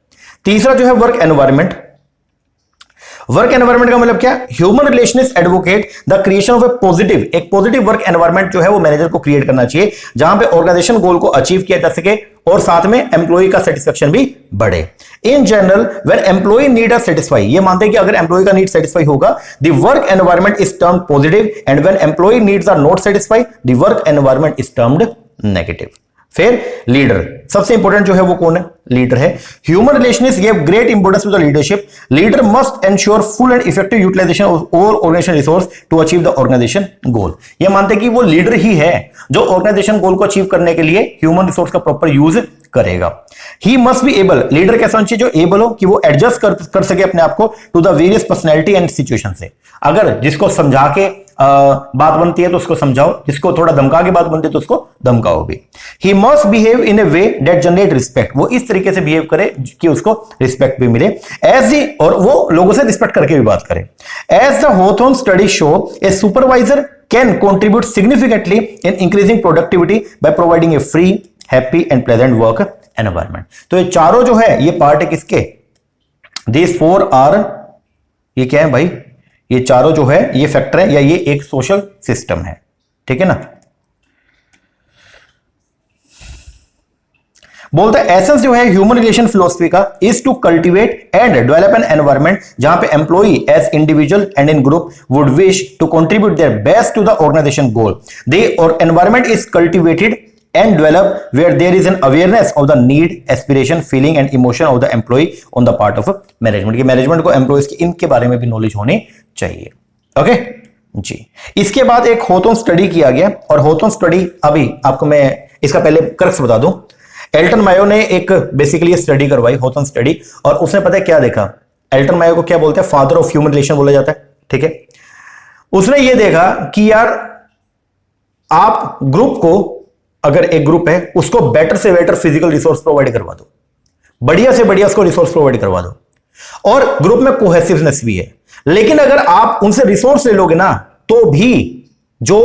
S1: तीसरा जो है वर्क एनवायरमेंट। वर्क एनवायरमेंट का मतलब क्या, human relationist advocate the creation of एक पॉजिटिव वर्क एनवायरमेंट जो है वो मैनेजर को क्रिएट करना चाहिए, जहां पे ऑर्गेनाइजेशन गोल को अचीव किया जा सके और साथ में एम्प्लॉय का सेटिस्फेक्शन भी बढ़े। In general when employ need are satisfy, ये मानते हैं कि अगर एम्प्लॉय का नीड सेटिस्फाई होगा the work environment is termed positive, and when employ needs are not satisfy the work environment is termed negative. फिर लीडर, सबसे इंपॉर्टेंट जो है वो कौन है, लीडर है। Human relationist give great importance to the leadership. Leader must ensure full and effective utilization of all organization resource to achieve the organization गोल। ये मानते हैं कि वो लीडर ही है जो ऑर्गेनाइजेशन गोल को अचीव करने के लिए ह्यूमन रिसोर्स का प्रॉपर यूज करेगा। He must be able, leader कैसा होना चाहिए, जो एबल हो कि वो एडजस्ट कर सके अपने आप को to the various personality and situation से। अगर जिसको समझा के बात बनती है तो उसको समझाओ, जिसको थोड़ा धमका के बात बनती है तो उसको धमकाओ भी। He must behave in A way that generate respect, वो इस तरीके से बिहेव करे कि उसको रिस्पेक्ट भी मिले, एज ही, और वो लोगों से रिस्पेक्ट करके भी बात करे। As the Hawthorne study show, a supervisor can contribute significantly in increasing productivity by providing a free, happy and pleasant work environment. तो ये चारों जो है ये पार्ट है किसके, दिस 4 आर, ये क्या है भाई, ये चारों जो है ये फैक्टर है या ये एक सोशल सिस्टम है, ठीक है ना। बोलता है एसेंस जो है ह्यूमन रिलेशन फिलोसफी का is to cultivate and develop an environment जहां पे employee as individual and in group would wish to contribute their best to the organization goal. They और environment is cultivated and develop where there is an awareness of the need, aspiration, feeling and emotion of the employee on the part of management। कि management को employees की इनके बारे में भी knowledge होनी चाहिए। ओके जी, इसके बाद एक होथॉर्न स्टडी किया गया, और होथॉर्न स्टडी अभी आपको मैं इसका पहले क्रक्स बता दूं। एल्टन मायो ने एक बेसिकली स्टडी करवाई, होथॉर्न स्टडी, और उसने पता है क्या देखा, एल्टन मायो को क्या बोलते हैं, फादर ऑफ ह्यूमन रिलेशन बोला जाता है, ठीक है। उसने ये देखा कि यार आप ग्रुप को, अगर एक ग्रुप है उसको बेटर से बेटर फिजिकल रिसोर्स प्रोवाइड करवा दो, बढ़िया से बढ़िया उसको रिसोर्स प्रोवाइड करवा दो, और ग्रुप में कोहेसिवनेस भी है। लेकिन अगर आप उनसे रिसोर्स ले लोगे ना तो भी जो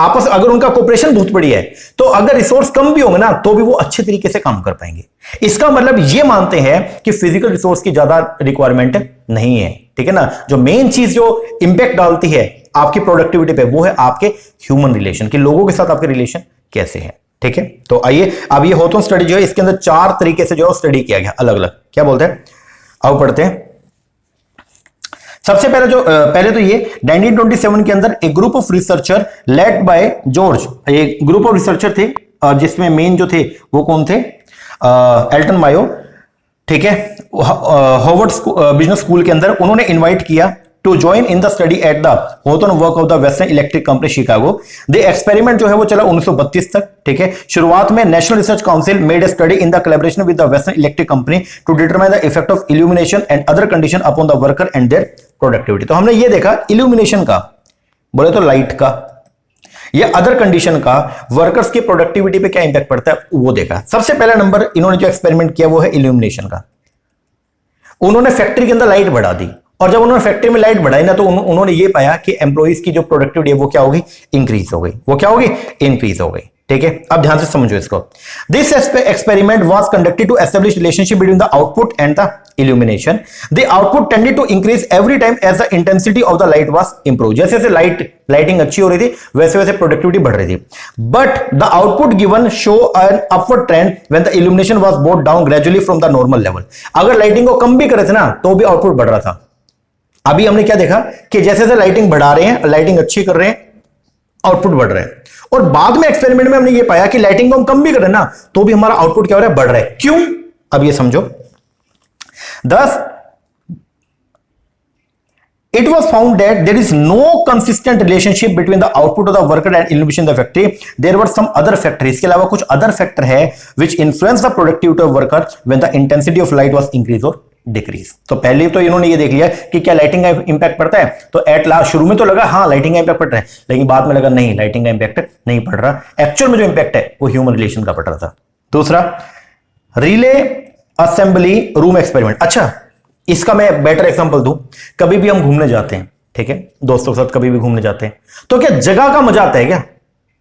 S1: आपस, अगर उनका कोऑपरेशन बहुत बढ़िया है, तो अगर रिसोर्स कम भी होंगे ना तो भी वो अच्छे तरीके से काम कर पाएंगे। इसका मतलब ये मानते हैं कि फिजिकल रिसोर्स की ज्यादा रिक्वायरमेंट नहीं है, ठीक है ना। जो मेन चीज जो इंपैक्ट डालती है आपकी प्रोडक्टिविटी पे वो है आपके ह्यूमन रिलेशन, कि लोगों के साथ आपके रिलेशन कैसे है, ठीक है। तो आइए अब ये होथॉर्न स्टडी जो है इसके अंदर 4 तरीके से जो स्टडी किया गया अलग अलग, क्या बोलते हैं, आओ पढ़ते हैं। सबसे पहले तो ये 1927 के अंदर एक group of researcher led by George, एक ग्रुप ऑफ रिसर्चर थे जिसमें मेन जो थे वो कौन थे, एल्टन मायो, ठीक है, हार्वर्ड बिजनेस स्कूल के अंदर उन्होंने इनवाइट किया to join in the study at the Hawthorne work of the Western Electric Company Chicago. The experiment जो है वो चला 1932 तक, ठीक है। शुरुआत में national research council made a study in the collaboration with the Western Electric Company to determine the effect of illumination and other condition upon the worker and their productivity. तो हमने ये देखा illumination का, बोले तो लाइट का या other condition का वर्कर्स की प्रोडक्टिविटी पे क्या इंपैक्ट पड़ता है वो देखा। सबसे पहला नंबर इन्होंने जो एक्सपेरिमेंट किया वो है इल्यूमिनेशन का। उन्होंने फैक्ट्री के अंदर लाइट बढ़ा दी, और जब उन्होंने फैक्ट्री में लाइट बढ़ाई ना तो उन्होंने ये पाया कि एम्प्लॉइज की जो प्रोडक्टिविटी है वो क्या होगी, इंक्रीज हो गई। वो क्या होगी, इंक्रीज हो गई, ठीक है। अब ध्यान से समझो इसको। This experiment was conducted to establish relationship between the output and the illumination. The output tended to increase every time as the intensity of the light was improved. जैसे जैसे लाइटिंग अच्छी हो रही थी वैसे वैसे प्रोडक्टिविटी बढ़ रही थी। But the output given show an upward trend when the illumination was brought down gradually from the normal level. अगर लाइटिंग को कम भी करे थे ना तो भी आउटपुट बढ़ रहा था। अभी हमने क्या देखा कि जैसे जैसे लाइटिंग बढ़ा रहे हैं, लाइटिंग अच्छी कर रहे हैं, आउटपुट बढ़ रहे हैं। और बाद में एक्सपेरिमेंट में हमने ये पाया कि लाइटिंग को हम कम भी करें ना तो भी हमारा आउटपुट क्या हो रहा है, बढ़ रहा है। क्यों, अब ये समझो। Thus, it was found that there is no consistent relationship between the output of the worker and illumination in the factory. There were some other factors. इसके अलावा कुछ other factor है which influence the productivity of worker when the intensity of light was increase or decrease. तो पहले तो इन्होंने ये देख लिया कि क्या लाइटिंग का इंपैक्ट पड़ता है, तो एट लास्ट शुरू में तो लगा हाँ लाइटिंग का इंपैक्ट पड़ रहा है, लेकिन बाद में लगा नहीं लाइटिंग का इंपैक्ट नहीं पड़ रहा। एक्चुअल में जो इंपैक्ट है वो ह्यूमन रिलेशन का पड़ रहा था। दूसरा, रिले असेंबली रूम एक्सपेरिमेंट। अच्छा, इसका मैं बेटर एग्जांपल दूं। कभी भी हम घूमने जाते हैं, ठीक है, दोस्तों के साथ कभी भी घूमने जाते हैं, तो क्या जगह का मजा आता है क्या?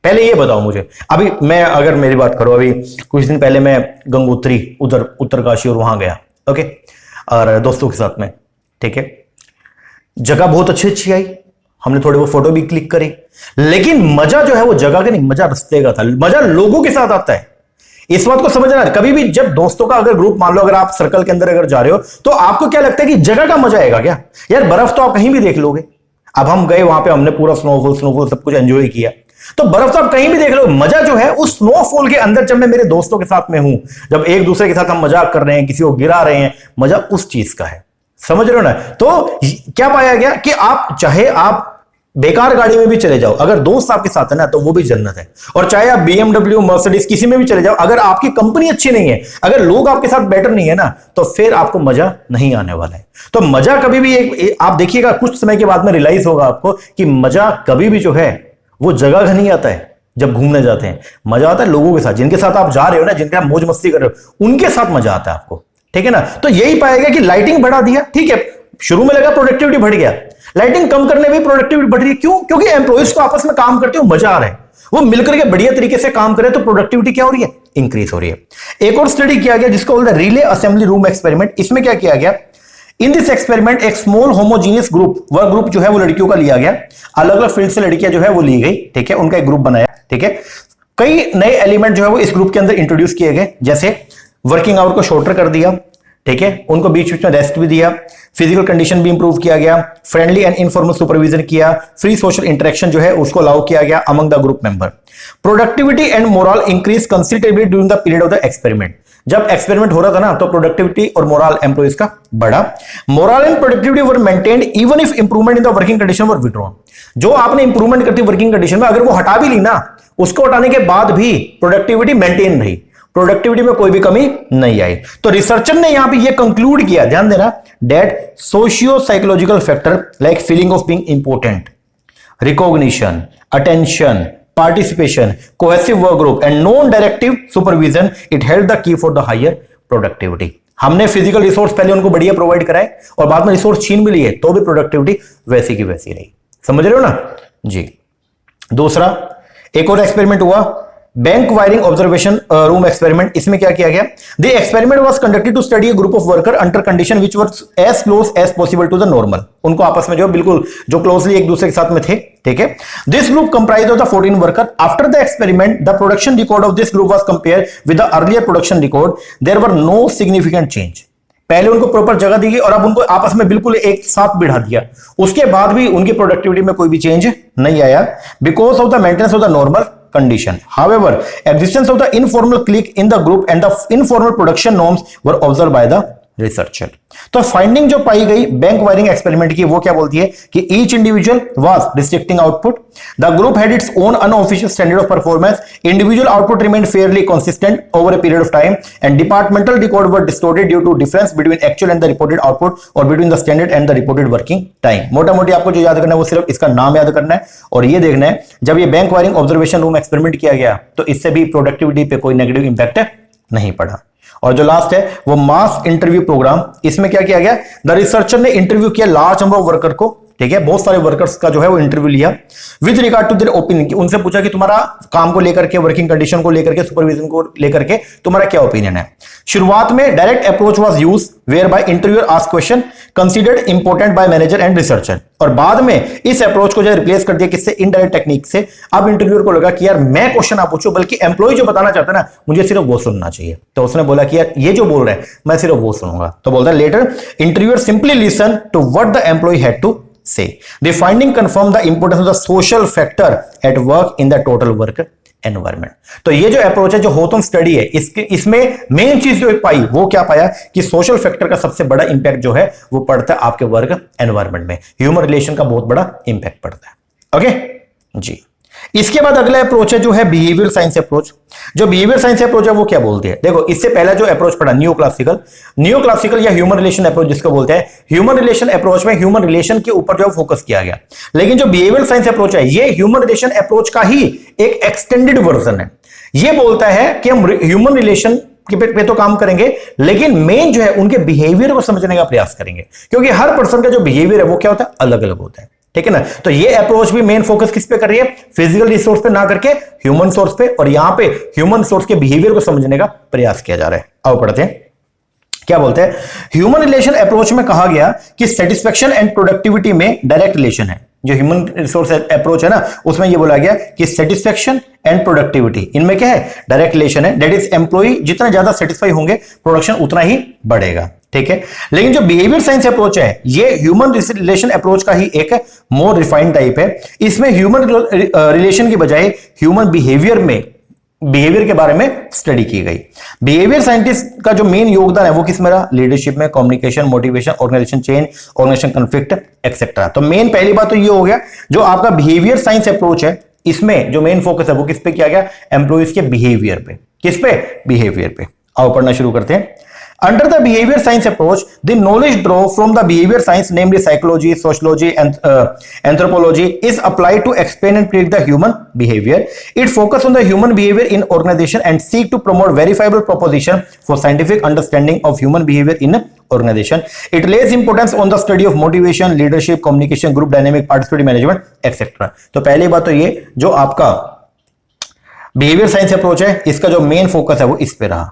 S1: पहले ये बताओ मुझे। अभी मैं अगर मेरी बात करो, अभी कुछ दिन पहले मैं गंगोत्री उधर उत्तरकाशी और वहां गया, ओके, और दोस्तों के साथ में, ठीक है। जगह बहुत अच्छी अच्छी आई, हमने थोड़े वो फोटो भी क्लिक करी, लेकिन मजा जो है वो जगह का नहीं, मजा रास्ते का था, मजा लोगों के साथ आता है। इस बात को समझना, कभी भी जब दोस्तों का अगर ग्रुप, मान लो अगर आप सर्कल के अंदर अगर जा रहे हो तो आपको क्या लगता है कि जगह का मजा आएगा क्या? यार बर्फ तो आप कहीं भी देख लोगे। अब हम गए वहां पे, हमने पूरा स्नोफॉल सब कुछ एंजॉय किया, तो बर्फ तो आप कहीं भी देख लो। मजा जो है उस स्नोफॉल के अंदर, जब मैं मेरे दोस्तों के साथ में हूं, जब एक दूसरे के साथ हम मजाक कर रहे हैं, किसी को गिरा रहे हैं, मजा उस चीज का है। समझ रहे हो ना? तो क्या पाया गया कि आप चाहे आप बेकार गाड़ी में भी चले जाओ, अगर दोस्त आपके साथ है ना तो वो भी जन्नत है। और चाहे आप BMW, मर्सिडीज किसी में भी चले जाओ, अगर आपकी कंपनी अच्छी नहीं है, अगर लोग आपके साथ बेटर नहीं है ना, तो फिर आपको मजा नहीं आने वाला है। तो मजा कभी भी आप देखिएगा, कुछ समय के बाद में रियलाइज होगा आपको कि मजा कभी भी जो है वो जगह का नहीं आता है। जब घूमने जाते हैं मजा आता है लोगों के साथ, जिनके साथ आप जा रहे हो ना, जिनके आप मौज मस्ती कर रहे हो, उनके साथ मजा आता है आपको, ठीक है ना? तो यही पाएगा कि लाइटिंग बढ़ा दिया, ठीक है, शुरू में लगा प्रोडक्टिविटी बढ़ गया, लाइटिंग कम करने में प्रोडक्टिविटी बढ़ रही है। क्यों? क्योंकि एम्प्लॉइज को आपस में काम करते हो मजा आ रहा है, वो मिलकर के बढ़िया तरीके से काम करे, तो प्रोडक्टिविटी क्या हो रही है, इंक्रीज हो रही है। एक और स्टडी किया गया जिसको बोलते हैं रिले असेंबली रूम एक्सपेरिमेंट। इसमें क्या किया गया, इन दिस एक्सपेरिमेंट एक small homogeneous group, work group जो है वो लड़कियों का लिया गया, अलग अलग फील्ड से लड़कियां जो है वो ली गई, ठीक है, उनका एक ग्रुप बनाया, ठीक है। कई नए एलिमेंट जो है वो इस ग्रुप के अंदर इंट्रोड्यूस किए गए, जैसे वर्किंग आवर को शॉर्टर कर दिया, ठीक है, उनको बीच बीच में रेस्ट भी दिया, फिजिकल कंडीशन भी इंप्रूव किया गया, फ्रेंडली एंड इनफॉर्मल सुपरविजन किया, फ्री सोशल इंटरेक्शन जो है उसको अलाउ किया गया among the group member. Productivity and moral increase considerably during the period of the experiment. जब एक्सपेरिमेंट हो रहा था ना तो प्रोडक्टिविटी और मोरल एम्प्लॉइज का बढ़ा। Moral and productivity were maintained even if improvement in the working condition were withdrawn. जो आपने इंप्रूवमेंट करती वर्किंग कंडीशन में, अगर वो हटा भी ली ना, उसको हटाने के बाद भी प्रोडक्टिविटी मेंटेन रही, प्रोडक्टिविटी में कोई भी कमी नहीं आई। तो रिसर्चर ने यहां पे ये कंक्लूड किया, ध्यान देना, that socio psychological factor like feeling of being important, recognition, attention, participation, cohesive work group and non directive supervision, it help the key for the higher productivity. हमने फिजिकल रिसोर्स पहले उनको बढ़िया प्रोवाइड कराए और बाद में रिसोर्स छीन भी लिए, तो भी प्रोडक्टिविटी वैसी की वैसी रही। समझ रहे हो ना जी? दूसरा, एक और एक्सपेरिमेंट हुआ, bank wiring observation room experiment. इसमें क्या किया गया, the experiment was conducted to study a group of worker under condition which were as close as possible to the normal. उनको आपस में जो बिल्कुल जो क्लोजली एक दूसरे के साथ में थे, ठीक है। This group comprise of the 14 worker. After the experiment the production record of this group was compared with the earlier production record. There were no significant change. पहले उनको प्रॉपर जगह दी गई और अब उनको आपस में बिल्कुल एक साथ बिठा दिया, उसके बाद भी उनकी प्रोडक्टिविटी में कोई भी चेंज नहीं आया, because of the maintenance of the normal condition. However, existence of the informal clique in the group and the informal production norms were observed by the researcher. तो फाइंडिंग जो पाई गई बैंक वायरिंग एक्सपेरिमेंट की, वो क्या बोलती है कि each individual was restricting output, the group had its own unofficial standard of performance, individual output remained fairly consistent over a period of time and departmental record were distorted due to difference between actual and the reported output और between the standard and the reported working time. मोटा मोटी आपको जो याद करना है वो सिर्फ इसका नाम याद करना है और ये देखना है जब ये bank wiring observation room experiment किया गया तो इससे भी प्रोडक्टिविटी पे कोई नेगेटिव इंपैक्ट नहीं पड़ा। और जो लास्ट है वो मास इंटरव्यू प्रोग्राम, इसमें क्या किया गया, द रिसर्चर ने इंटरव्यू किया लार्ज नंबर ऑफ वर्कर को, ठीक है, बहुत सारे वर्कर्स का जो है वो इंटरव्यू लिया with regard to their opinion, उनसे पूछा कि तुम्हारा काम को लेकर के, वर्किंग कंडीशन को लेकर के, सुपरविजन को लेकर के तुम्हारा क्या ओपिनियन है। शुरुआत में direct approach was used where by interviewer ask question considered important by manager and researcher, और बाद में इस अप्रोच को जो रिप्लेस कर दिया किससे, इनडायरेक्ट टेक्निक से। अब इंटरव्यूअर को लगा कि यार मैं क्वेश्चन ना पूछूं बल्कि एम्प्लॉय जो बताना चाहता है ना मुझे सिर्फ वो सुनना चाहिए, तो उसने बोला कि यार ये जो बोल रहे हैं मैं सिर्फ वो सुनूंगा। तो बोलता है later interviewer simply listen to what the employee had to say. The finding confirmed the importance of the social factor at work in the total work environment. तो ये जो अप्रोच है, जो होथम स्टडी है, इसमें मेन चीज जो पाई वो क्या पाया कि सोशल फैक्टर का सबसे बड़ा इंपैक्ट जो है वो पड़ता है आपके वर्क एनवायरनमेंट में, ह्यूमन रिलेशन का बहुत बड़ा इंपैक्ट पड़ता है। ओके जी। इसके बाद अगला अप्रोच है जो है बिहेवियर साइंस अप्रोच। जो बिहेवियर साइंस अप्रोच है वो क्या बोलती है, देखो इससे पहला जो अप्रोच पढ़ा न्यू क्लासिकल या ह्यूमन रिलेशन अप्रोच जिसको बोलते हैं, ह्यूमन रिलेशन अप्रोच में ह्यूमन रिलेशन के ऊपर जो फोकस किया गया, लेकिन जो बिहेवियर साइंस अप्रोच है ये ह्यूमन रिलेशन अप्रोच का ही एक एक्सटेंडेड वर्जन है। ये बोलता है कि हम ह्यूमन रिलेशन पे तो काम करेंगे लेकिन मेन जो है उनके बिहेवियर को समझने का प्रयास करेंगे, क्योंकि हर पर्सन का जो बिहेवियर है वो क्या होता है, अलग अलग होता है, ठीक है ना। तो ये अप्रोच भी मेन फोकस किस पे कर रही है, फिजिकल रिसोर्स पे ना करके ह्यूमन सोर्स पे, और यहां पे ह्यूमन सोर्स के बिहेवियर को समझने का प्रयास किया जा रहा है। आओ पढ़ते हैं क्या बोलते हैं। ह्यूमन रिलेशन अप्रोच में कहा गया कि सेटिस्फेक्शन एंड प्रोडक्टिविटी में डायरेक्ट रिलेशन है। जो ह्यूमन रिसोर्स अप्रोच है ना उसमें ये बोला गया कि सेटिस्फेक्शन एंड प्रोडक्टिविटी इनमें क्या है, डायरेक्ट रिलेशन है। दैट इज एम्प्लॉय जितना ज्यादा सेटिस्फाई होंगे प्रोडक्शन उतना ही बढ़ेगा, ठीक है। लेकिन जो बिहेवियर साइंस अप्रोच है ये ह्यूमन रिलेशन अप्रोच का ही एक मोर रिफाइंड टाइप है। इसमें ह्यूमन रिलेशन की बजाय ह्यूमन बिहेवियर के बारे में स्टडी की गई। बिहेवियर साइंटिस्ट का जो मेन योगदान है वो किस में रहा, लीडरशिप में, communication, motivation, organization change, organization conflict etcetera. तो मेन पहली बात तो ये हो गया जो आपका बिहेवियर साइंस अप्रोच है इसमें जो मेन फोकस है वो किस पे किया गया, एम्प्लॉइज के बिहेवियर पे। किस पे, बिहेवियर पे। आओ पढ़ना शुरू करते हैं। Under the behavior science approach, the knowledge drawn from the behavior science, namely psychology, sociology, and anthropology, is applied to explain and predict the human behavior. It focuses on the human behavior in organization and seek to promote verifiable proposition for scientific understanding of human behavior in organization. It lays importance on the study of motivation, leadership, communication, group dynamic, participatory management, etc. तो पहली बात तो ये जो आपका behaviour science approach है इसका जो मेन फोकस है वो इस पे रहा,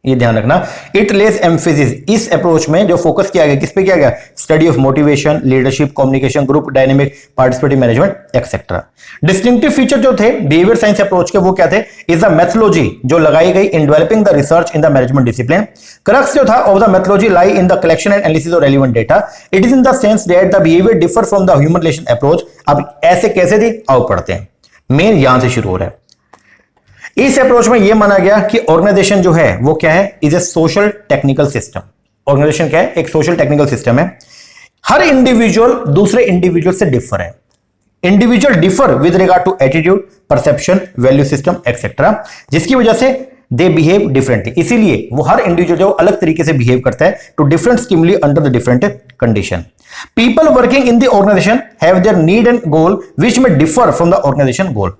S1: ये ध्यान रखना। इट लेस एम्फेसिस, इस अप्रोच में जो फोकस किया गया किस पे किया गया, study of motivation, leadership, communication, group dynamic, participative management etcetera. Distinctive feature जो थे बिहेवियर साइंस अप्रोच के वो क्या थे, इज द मेथोलॉजी जो लगाई गई in developing the research in the management discipline. Crux जो था of the methodology lie in the collection and analysis of relevant data. It is in the sense that the behaviour differ from the human relation approach. अब ऐसे कैसे थी, आओ पढ़ते हैं। Main यहां से शुरू हो रहा है। इस अप्रोच में यह माना गया कि ऑर्गेनाइजेशन जो है वो क्या है, is a social technical system. Organization क्या है, एक सोशल टेक्निकल सिस्टम है। हर इंडिविजुअल दूसरे इंडिविजुअल से डिफर है। Individual differ with regard to attitude, perception, value system etcetera, जिसकी वजह से दे बिहेव डिफरेंटली। इसीलिए वो हर इंडिविजुअल जो अलग तरीके से बिहेव करता है to different stimuli under the different condition. People working in the organization have their need and goal which may differ from the organization goal.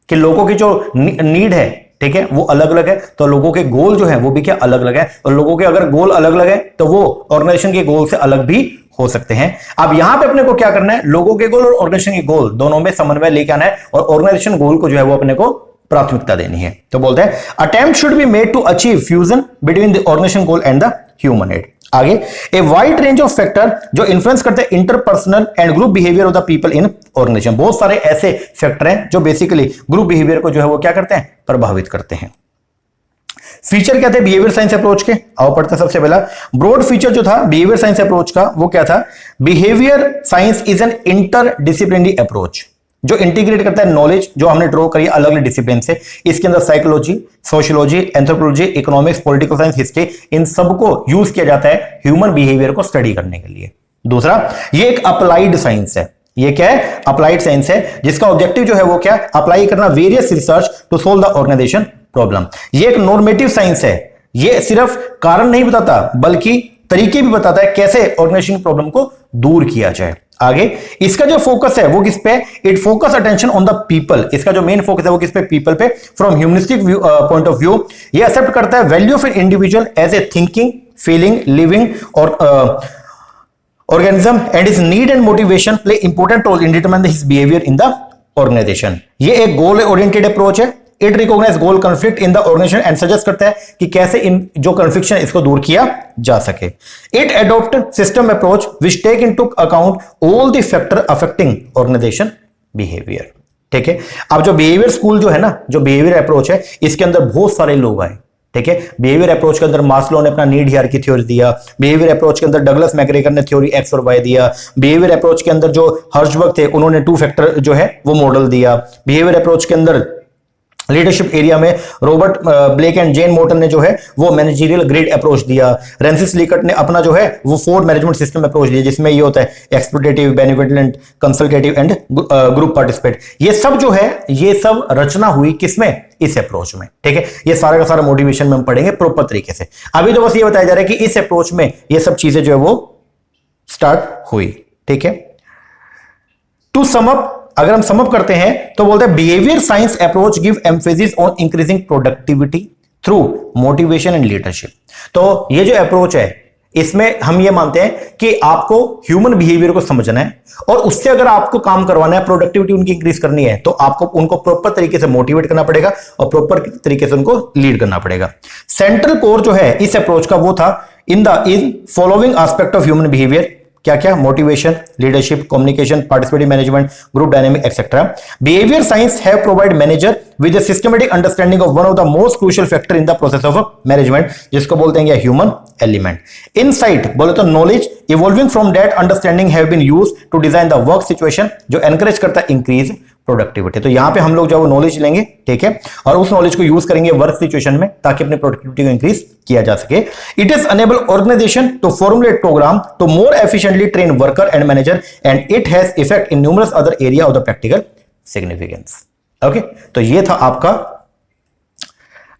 S1: कि लोगों की जो नीड है, ठीक है, वो अलग अलग है, तो लोगों के गोल जो है वो भी क्या अलग अलग है, और लोगों के अगर गोल अलग अलग है तो वो ऑर्गेनाइजेशन के गोल से अलग भी हो सकते हैं। अब यहां पे अपने को क्या करना है, लोगों के गोल और ऑर्गेनाइजेशन के गोल दोनों में समन्वय लेके आना है और ऑर्गेनाइजेशन गोल को जो है वो अपने को प्राथमिकता देनी है। तो बोलते हैं attempt should be made to achieve fusion between the organization goal and the human need. आगे a wide range of factor जो इन्फ्लुएंस करते हैं interpersonal and group behaviour of the people in organization. बहुत सारे ऐसे फैक्टर हैं जो basically group behaviour को जो है वो क्या करते हैं, प्रभावित करते हैं। फीचर क्या थे बिहेवियर साइंस अप्रोच के, आओ पढ़ते हैं। सबसे पहला ब्रॉड फीचर जो था बिहेवियर साइंस अप्रोच का वो क्या था, behaviour science is an interdisciplinary approach. जो इंटीग्रेट करता है नॉलेज जो हमने ड्रॉ करी अलग अलग डिसिप्लिन से। इसके अंदर psychology, sociology, anthropology, economics, political science, history, इन सबको यूज किया जाता है ह्यूमन बिहेवियर को स्टडी करने के लिए। दूसरा, ये एक अप्लाइड साइंस है। ये क्या है? अप्लाइड साइंस है, जिसका ऑब्जेक्टिव जो है वो क्या? अप्लाई करना various research to solve the organization problem. ये एक नॉर्मेटिव साइंस है। ये सिर्फ कारण नहीं बताता बल्कि तरीके भी बताता है कैसे ऑर्गेनाइजेशन प्रॉब्लम को दूर किया जाए। आगे इसका जो फोकस है वो किस पे? It focus attention on the people. इसका जो मेन फोकस है वो किस पे? पीपल पे। From humanistic point of view ये एक्सेप्ट करता है value of an individual as a thinking, feeling, living और organism and his need and motivation play important role in determining his behavior in the organization। ये एक goal oriented approach है। It recognise goal conflict in the organisation and suggest करता है कि कैसे इन जो कंफ्लिक्शन है इसको दूर किया जा सके। It adopt system approach which take into account all the factor affecting organisation behaviour. ठीक है, अब जो बिहेवियर स्कूल जो है ना, जो बिहेवियर अप्रोच है, इसके अंदर बहुत सारे लोग आए। ठीक है, बिहेवियर अप्रोच के अंदर मास्लो ने अपना नीड हायरार्की थ्योरी दिया। बिहेवियर अप्रोच के अंदर डगलस मैकग्रेगर ने थ्योरी एक्स और वाई दिया। बिहेवियर अप्रोच के अंदर जो हर्जबर्ग थे उन्होंने 2 फैक्टर जो है वो मॉडल दिया। बिहेवियर अप्रोच के अंदर लीडरशिप एरिया में Robert Blake and Jane Mouton ने जो है वो मैनेजरियल ग्रेड अप्रोच दिया। रेंसिस लिकट ने अपना जो है वो 4 मैनेजमेंट सिस्टम अप्रोच दिया, जिसमें ये होता है exploitative, benevolent, consultative and group participate. ये सब जो है ये सब रचना हुई किसमें? इस अप्रोच में। ठीक है, ये सारा का सारा मोटिवेशन में हम पढ़ेंगे प्रॉपर तरीके से। अभी तो बस ये बताया जा रहा है कि इस अप्रोच में ये सब चीजें जो है वो स्टार्ट हुई। ठीक है, टू सम अप, अगर हम समअप करते हैं तो बोलते हैं behaviour science approach give emphasis on increasing productivity through motivation and leadership. तो ये जो अप्रोच है इसमें हम ये मानते हैं कि आपको ह्यूमन बिहेवियर को समझना है और उससे अगर आपको काम करवाना है, प्रोडक्टिविटी उनकी इंक्रीज करनी है, तो आपको उनको प्रॉपर तरीके से मोटिवेट करना पड़ेगा और प्रॉपर तरीके से उनको लीड करना पड़ेगा। सेंट्रल कोर जो है इस अप्रोच का वो था in following aspect of human behaviour. क्या क्या? Motivation, leadership, communication, participative management, group dynamic etcetera. Behaviour science have provide manager with a systematic understanding of one of the most crucial factor in the process of management, जिसको बोलते हैं human element. Insight बोले तो knowledge evolving from that understanding have been used to design the work situation, जो encourage करता है increase productivity. तो यहां पे हम लोग जो नॉलेज लेंगे, ठीक है, और उस नॉलेज को यूज करेंगे वर्क सिचुएशन में ताकि अपनी प्रोडक्टिविटी को इंक्रीज किया जा सके। It is enable organisation to formulate programme to more efficiently train worker and manager and it has effect in numerous other area of the practical significance. Okay, तो ये था आपका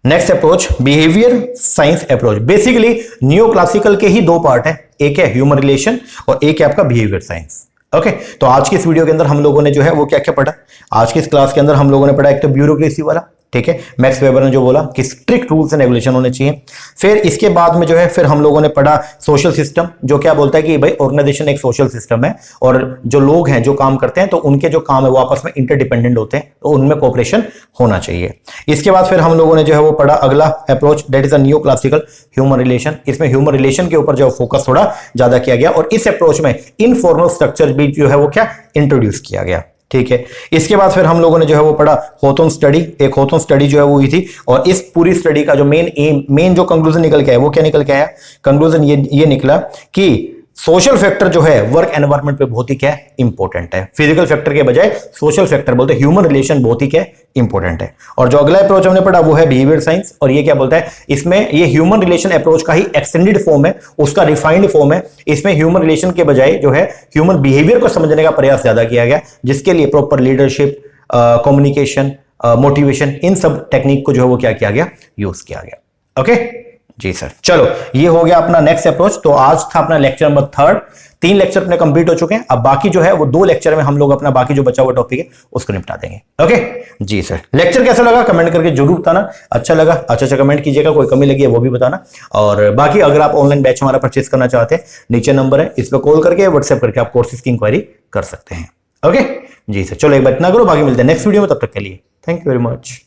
S1: next approach, behaviour science approach. Basically new classical के ही 2 part है, एक है human relation और एक है आपका बिहेवियर साइंस। ओके, तो आज की इस वीडियो के अंदर हम लोगों ने जो है वो क्या क्या पढ़ा? आज की इस क्लास के अंदर हम लोगों ने पढ़ा एक तो ब्यूरोक्रेसी वाला, ठीक है, मैक्स वेबर ने जो बोला कि स्ट्रिक्ट रूल्स एंड रेगुलेशन होने चाहिए। फिर इसके बाद में जो है फिर हम लोगों ने पढ़ा सोशल सिस्टम, जो क्या बोलता है कि भाई ऑर्गेनाइजेशन एक सोशल सिस्टम है और जो लोग हैं जो काम करते हैं तो उनके जो काम है वो आपस में इंटरडिपेंडेंट होते हैं, तो उनमें कोऑपरेशन होना चाहिए। इसके बाद फिर हम लोगों ने जो है वो पढ़ा अगला approach, that is a new classical human relation. इसमें ह्यूमन रिलेशन के ऊपर जो फोकस थोड़ा ज्यादा किया गया और इस अप्रोच में इनफॉर्मल स्ट्रक्चर भी जो है वो क्या इंट्रोड्यूस किया गया। ठीक है, इसके बाद फिर हम लोगों ने जो है वो पढ़ा होथोन स्टडी। एक होथोन स्टडी जो है वो हुई थी और इस पूरी स्टडी का जो मेन जो कंक्लूजन निकल के आया वो क्या निकल के आया? कंक्लूजन ये निकला कि सोशल फैक्टर जो है वर्क एनवायरनमेंट पे बहुत ही क्या इंपॉर्टेंट है। फिजिकल फैक्टर के बजाय सोशल फैक्टर बोलते हैं, ह्यूमन रिलेशन बहुत ही क्या इंपॉर्टेंट है। और जो अगला अप्रोच हमने पढ़ा वो है बिहेवियर साइंस और ये क्या बोलता है? इसमें ये ह्यूमन रिलेशन अप्रोच का ही एक्सटेंडेड फॉर्म है, उसका रिफाइंड फॉर्म है। इसमें ह्यूमन रिलेशन के बजाय जो है ह्यूमन बिहेवियर को समझने का प्रयास ज्यादा किया गया, जिसके लिए प्रॉपर लीडरशिप, कम्युनिकेशन, मोटिवेशन, इन सब टेक्निक को जो है वो क्या किया गया? यूज किया गया। ओके जी सर, चलो ये हो गया अपना नेक्स्ट अप्रोच। तो आज था अपना लेक्चर नंबर 3। 3 लेक्चर अपने कंप्लीट हो चुके हैं। अब बाकी जो है वो 2 लेक्चर में हम लोग अपना बाकी जो बचा हुआ टॉपिक है उसको निपटा देंगे। ओके जी सर, लेक्चर कैसा लगा कमेंट करके जरूर बताना। अच्छा लगा अच्छा कमेंट कीजिएगा, कोई कमी लगी है वो भी बताना। और बाकी अगर आप ऑनलाइन बैच हमारा परचेस करना चाहते हैं, नीचे नंबर है, इस पर कॉल करके व्हाट्सएप करके आप कोर्सेज की इंक्वायरी कर सकते हैं। ओके जी सर, चलो एक बात ना करो, बाकी मिलते हैं नेक्स्ट वीडियो में, तब तक के लिए थैंक यू वेरी मच।